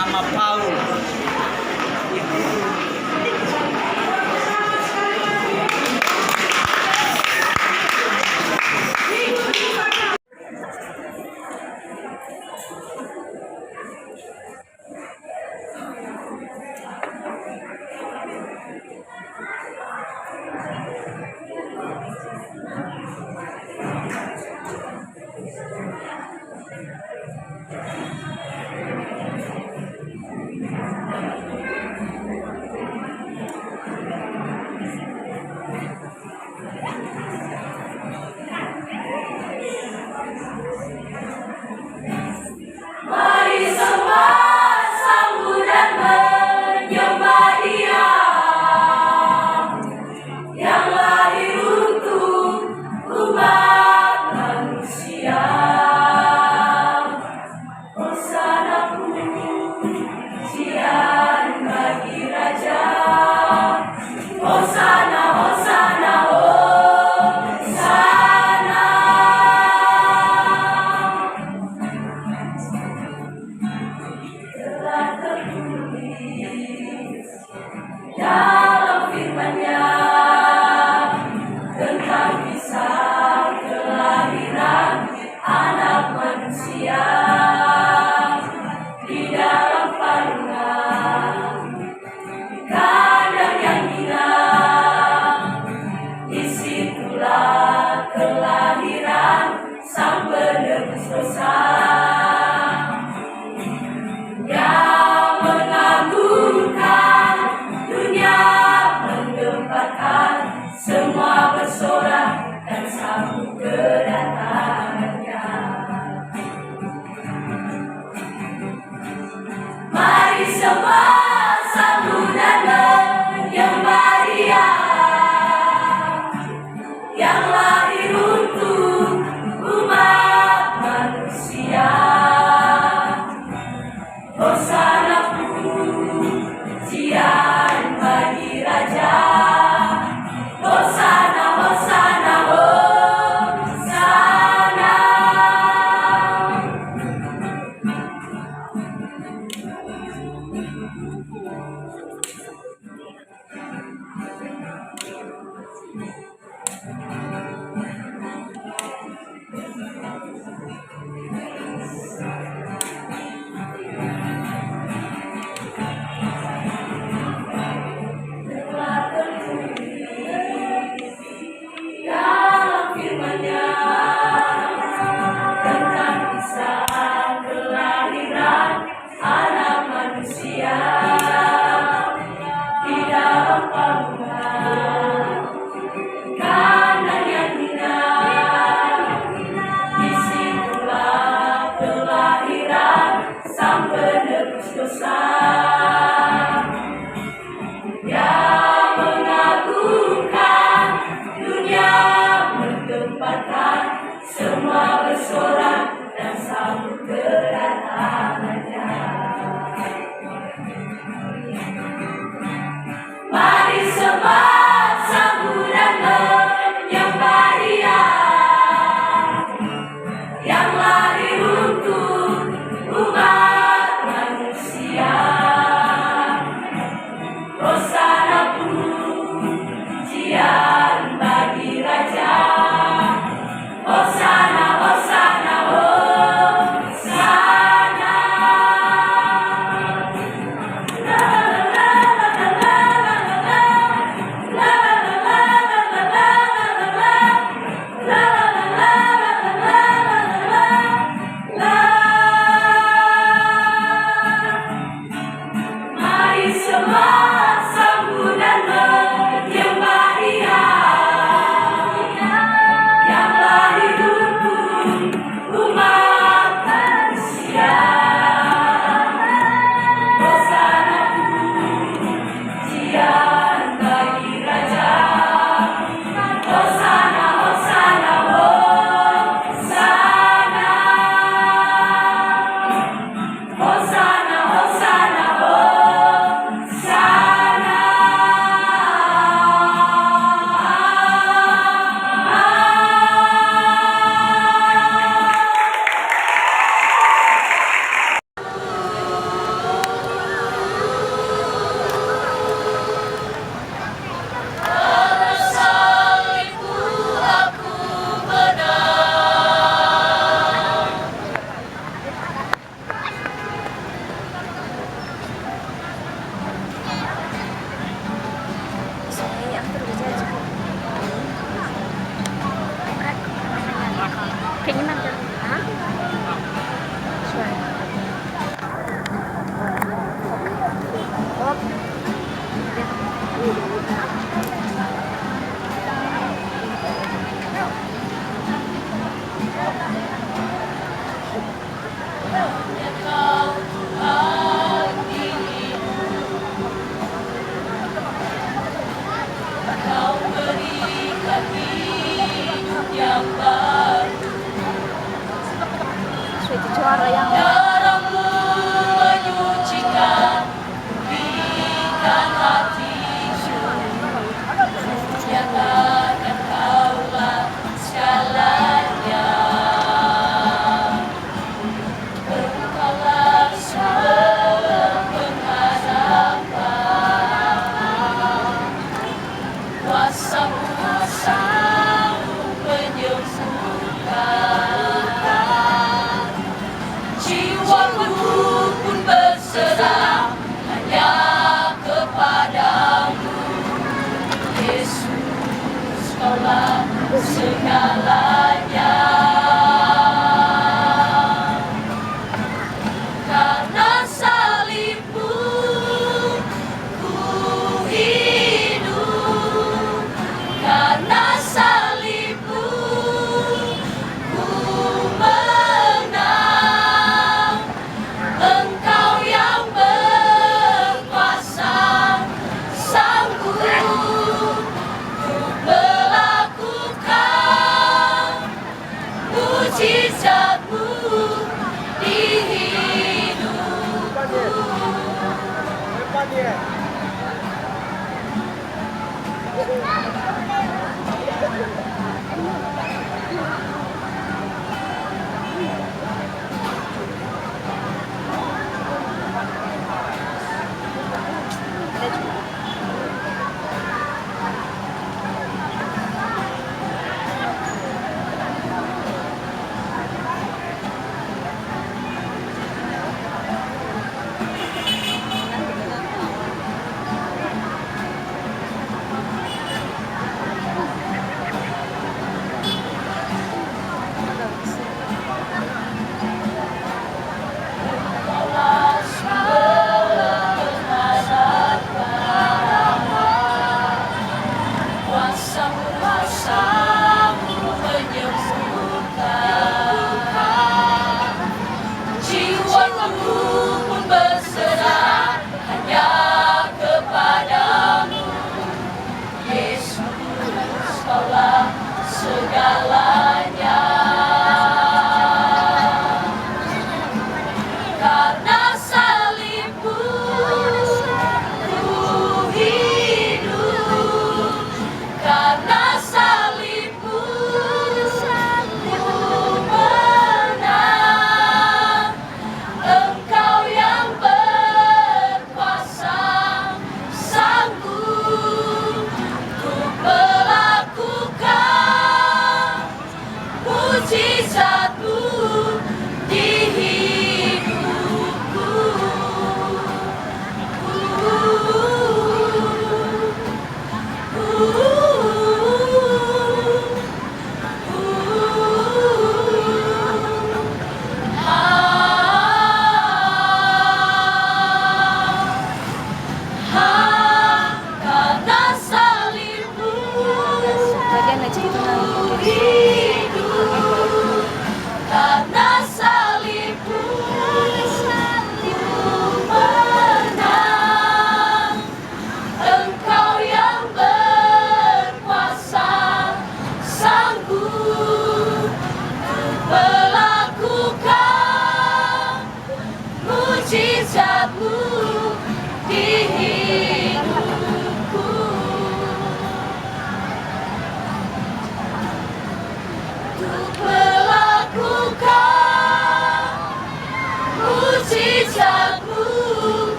bernama Paul. Mari semua sambut dan menyembah Dia yang lahir untuk umat manusia. Hosana pujian bagi Raja. Hosana, Hosana, Hosana. Telah tertulis dalam firman-Nya tentang kisah kelahiran anak manusia di dalam palungan kandang yang indah. Disitulah kelahiran sang penebus dosa yang mengagumkan dunia, menggemparkan semua bersorak dan sambut kedatangannya. Mari semua sambut dan menyembah Dia yang lahir untuk umat manusia. Hosana pujian bagi Raja. Hosana, Hosana, Hosana. Telah tertulis dalam firman-Nya tentang kisah kelahiran anak manusia di dalam palungan kandang yang indah. Disitulah kelahiran sang penebus dosa yang mengagumkan dunia, menggemparkan semua bersorak dan sambut kedatangannya. Mari semua sambut dan menyembah Dia yang lahir untuk umat manusia.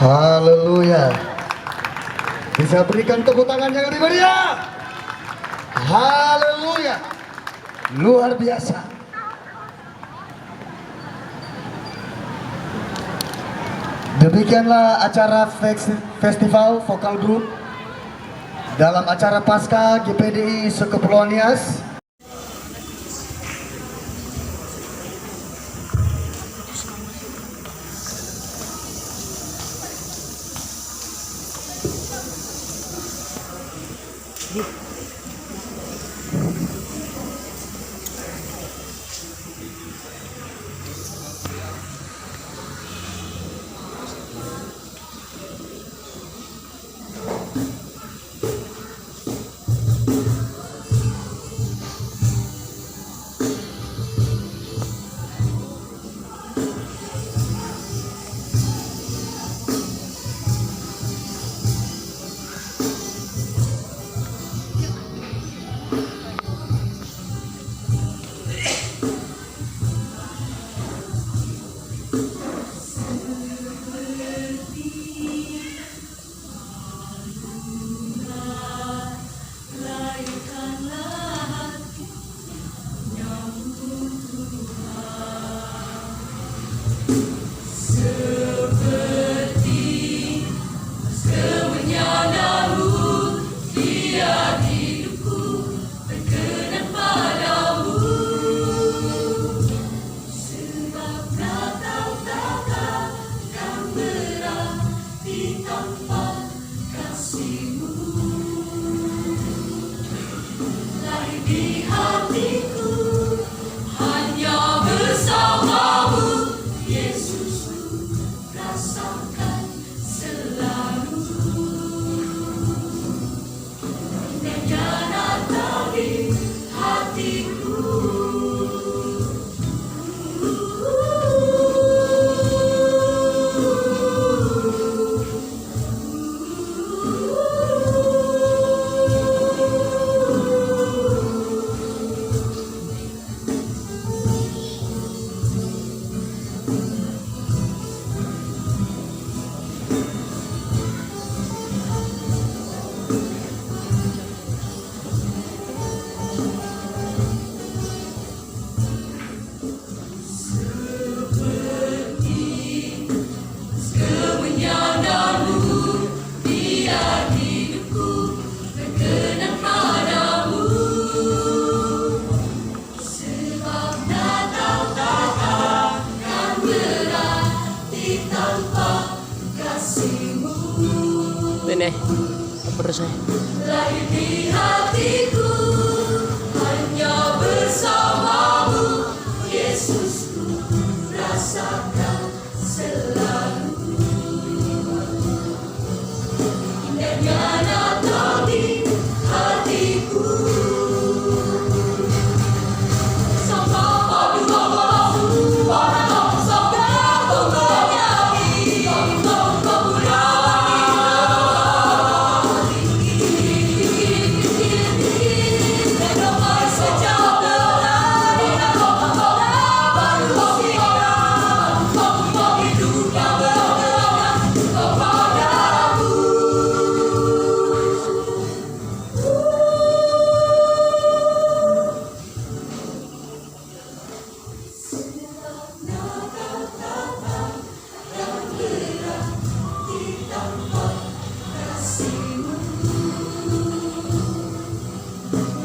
Haleluya. Bisa berikan tepuk tangan yang lebih meriah. Haleluya. Luar biasa. Demikianlah acara festival vokal group dalam acara Pasca GPDI Sekepulauan Nias. Nabi hatiku hanya bersamamu, Yesusku, rasakan selalu indahnya Natal di hatiku.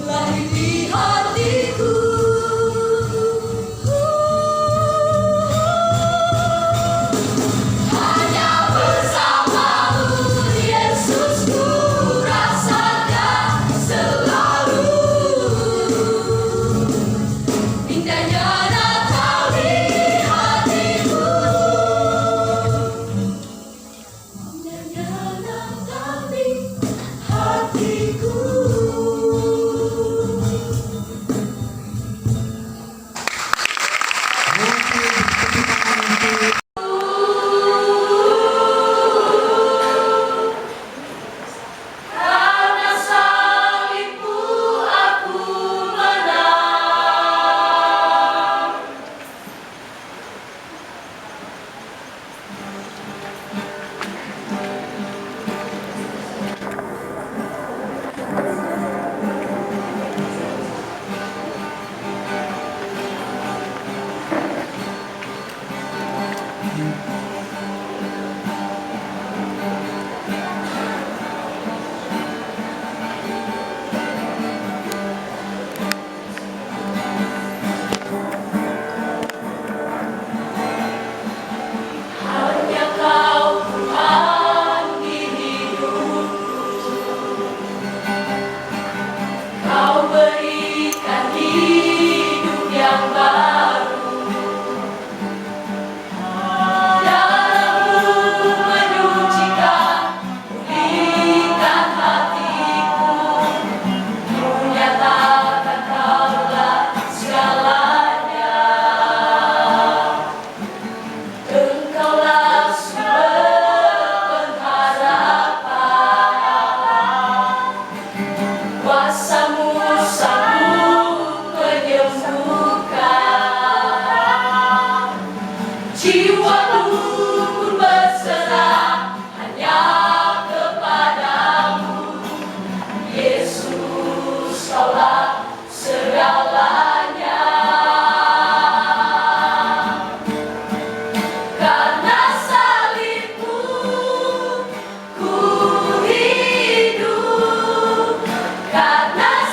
Lahir di hatiku hanya bersamamu, Yesusku, rasakan selalu indahnya Natal di hatiku, indahnya Natal di hatiku. Karena salibmu aku menang. Hanya Kau Tuhan di hidupku, Kau berikan hidup yang baru. Darah-Mu menyucikan, pulihkan hatiku, menyatakan Kaulah segalanya. Engkaulah sumber pengharapan, kuasa-Mu sanggup menyembuhkan. Jiwaku pun berserah hanya kepadamu, Yesus, Kaulah segalanya. Karena salibmu ku hidup, karena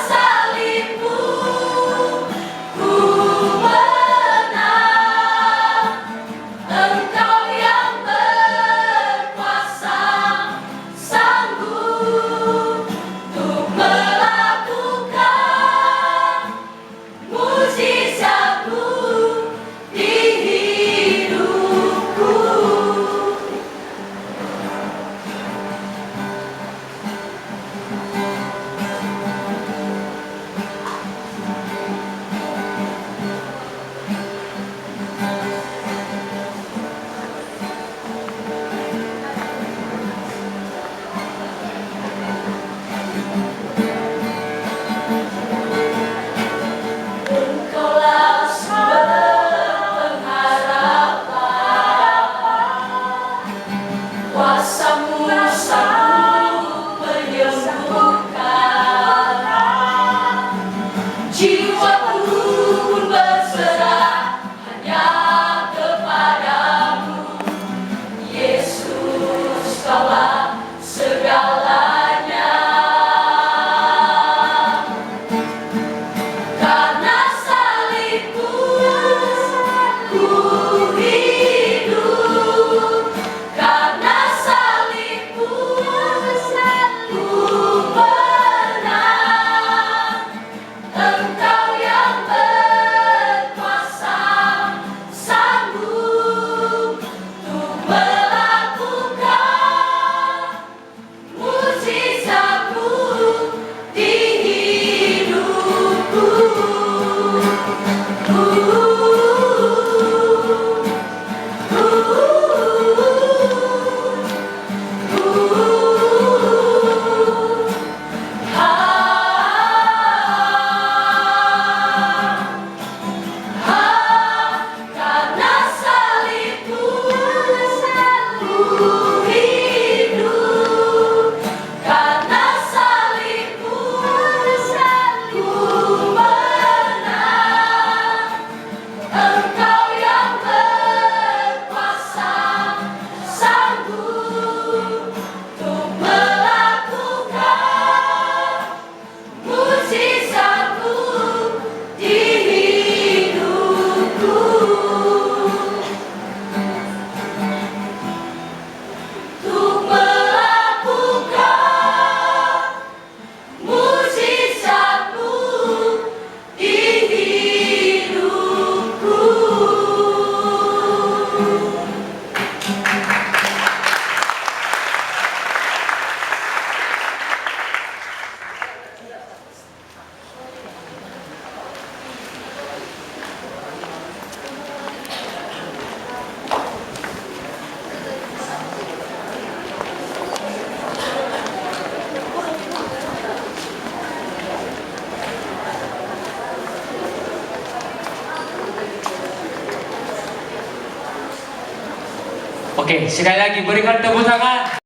Oke, sekali lagi berikan tepuk tangan.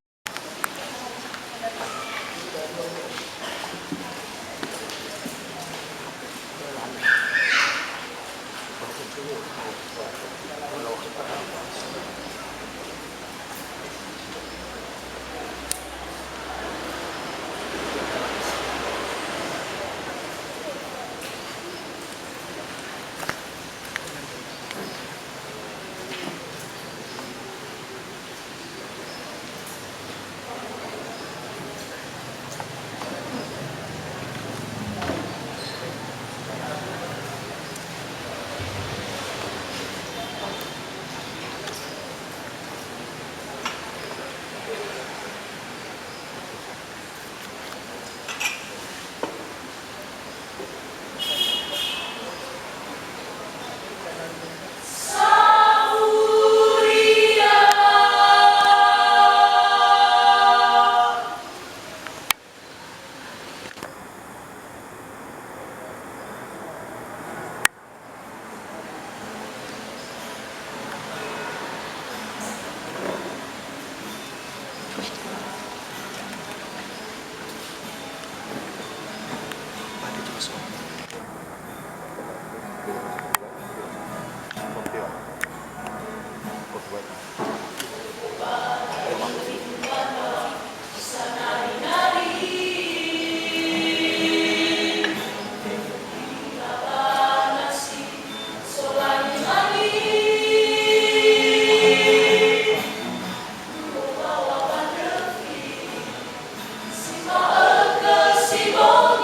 Simba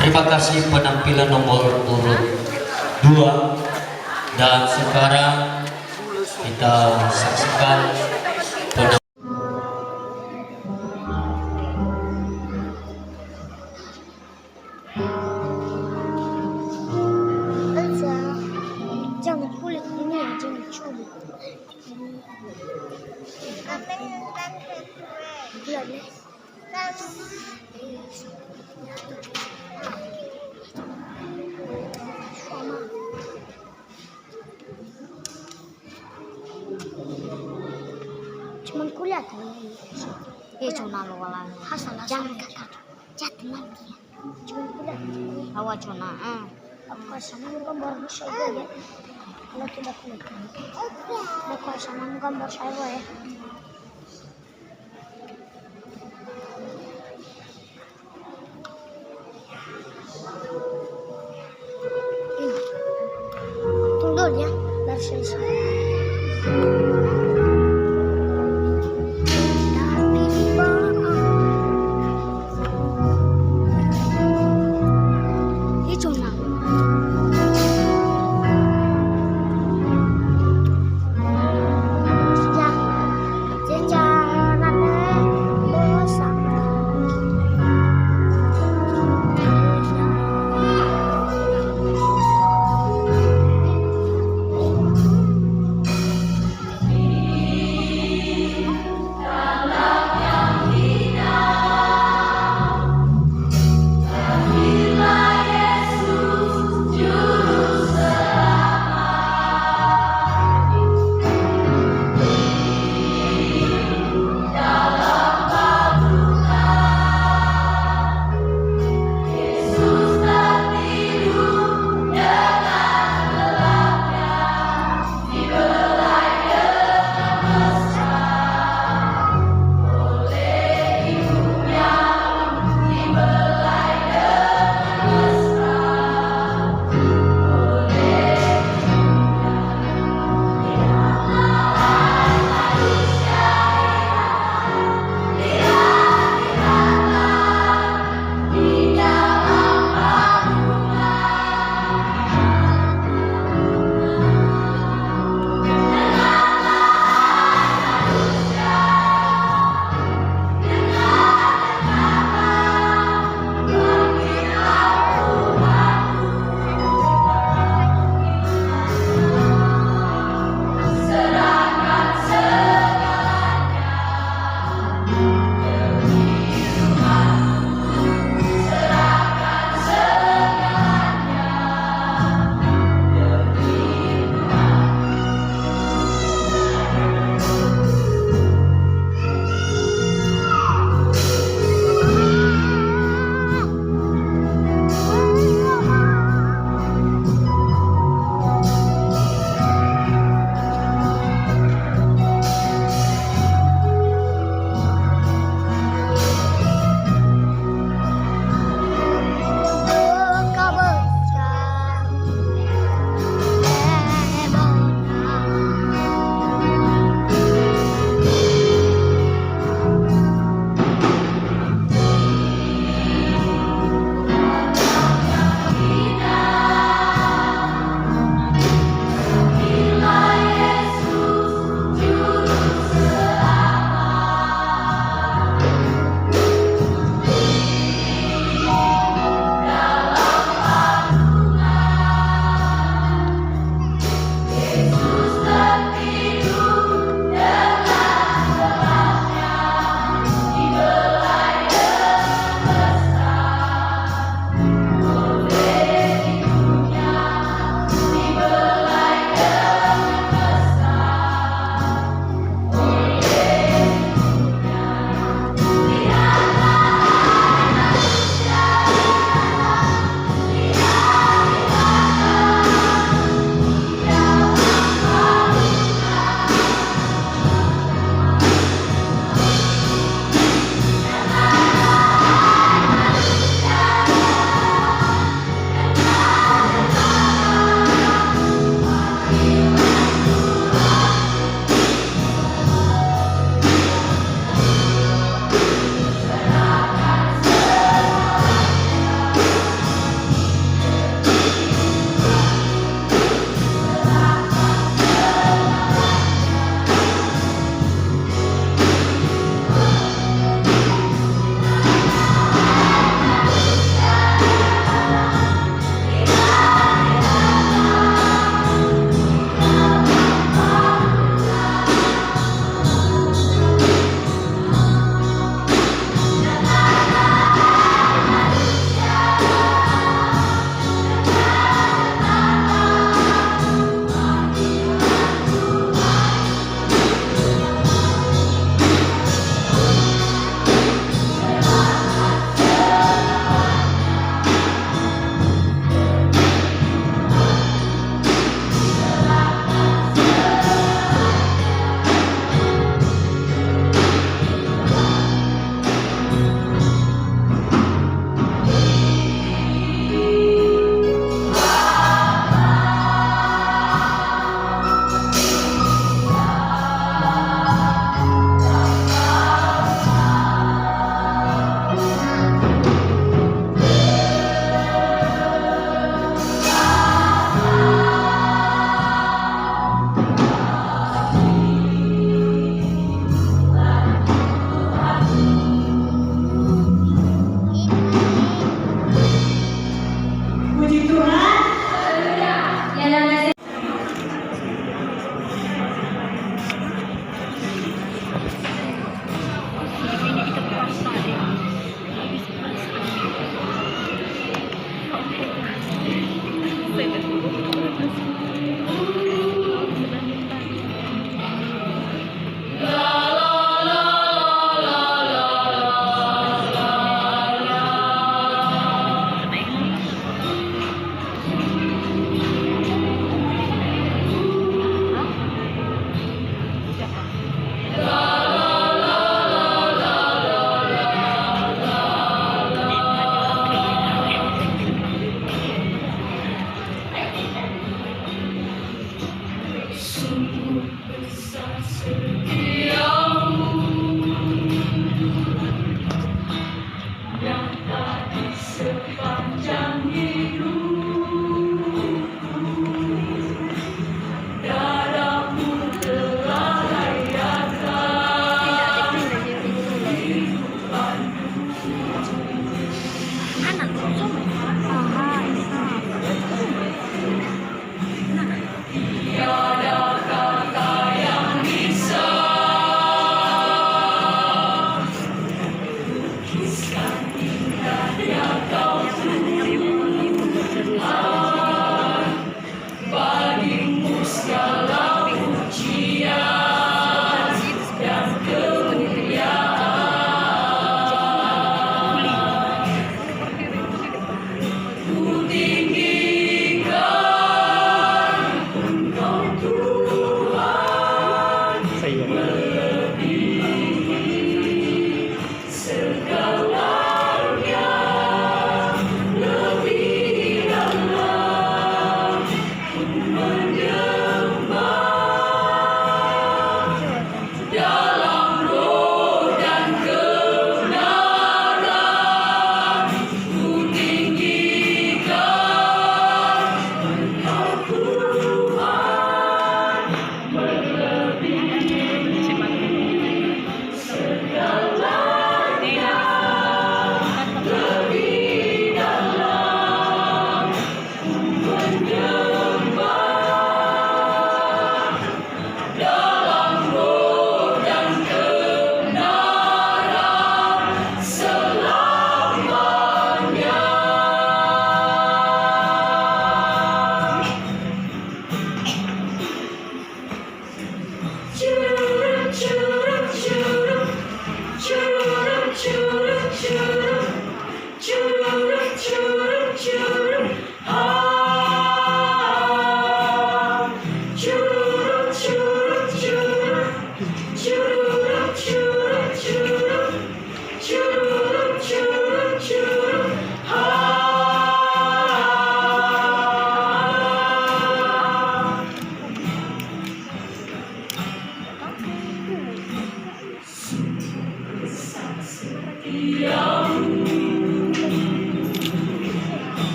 Terima kasih penampilan nomor urut 2. Dan sekarang kita saksikan Elsa, jangan kulit ini ya, jangan cumi. Bulannya. Cuman kulihat ya cuma lo walang jangan kata jatuh lagi ya cuman kulihat awak cuna apa sama gambar saya ya kalau tidak kulihat apa sama gambar saya ya tunggu ya dari selesai. Yesus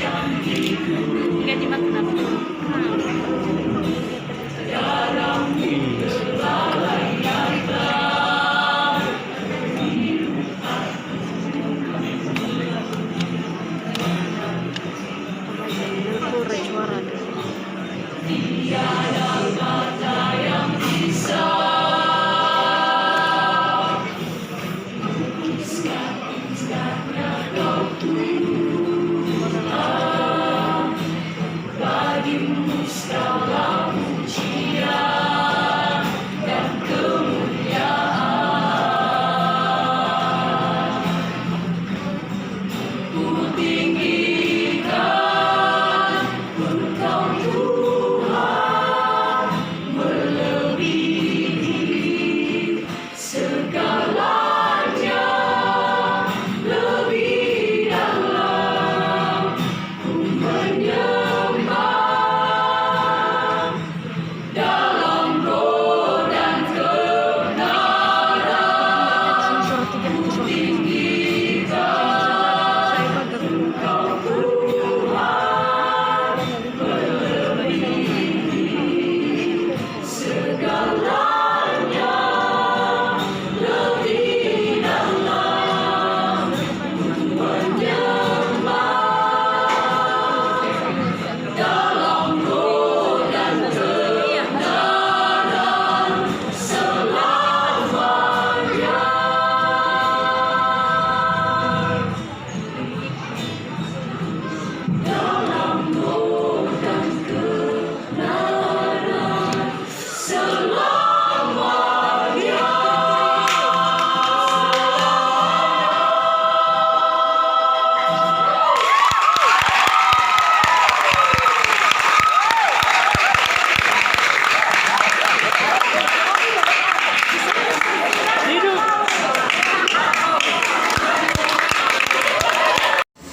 Yang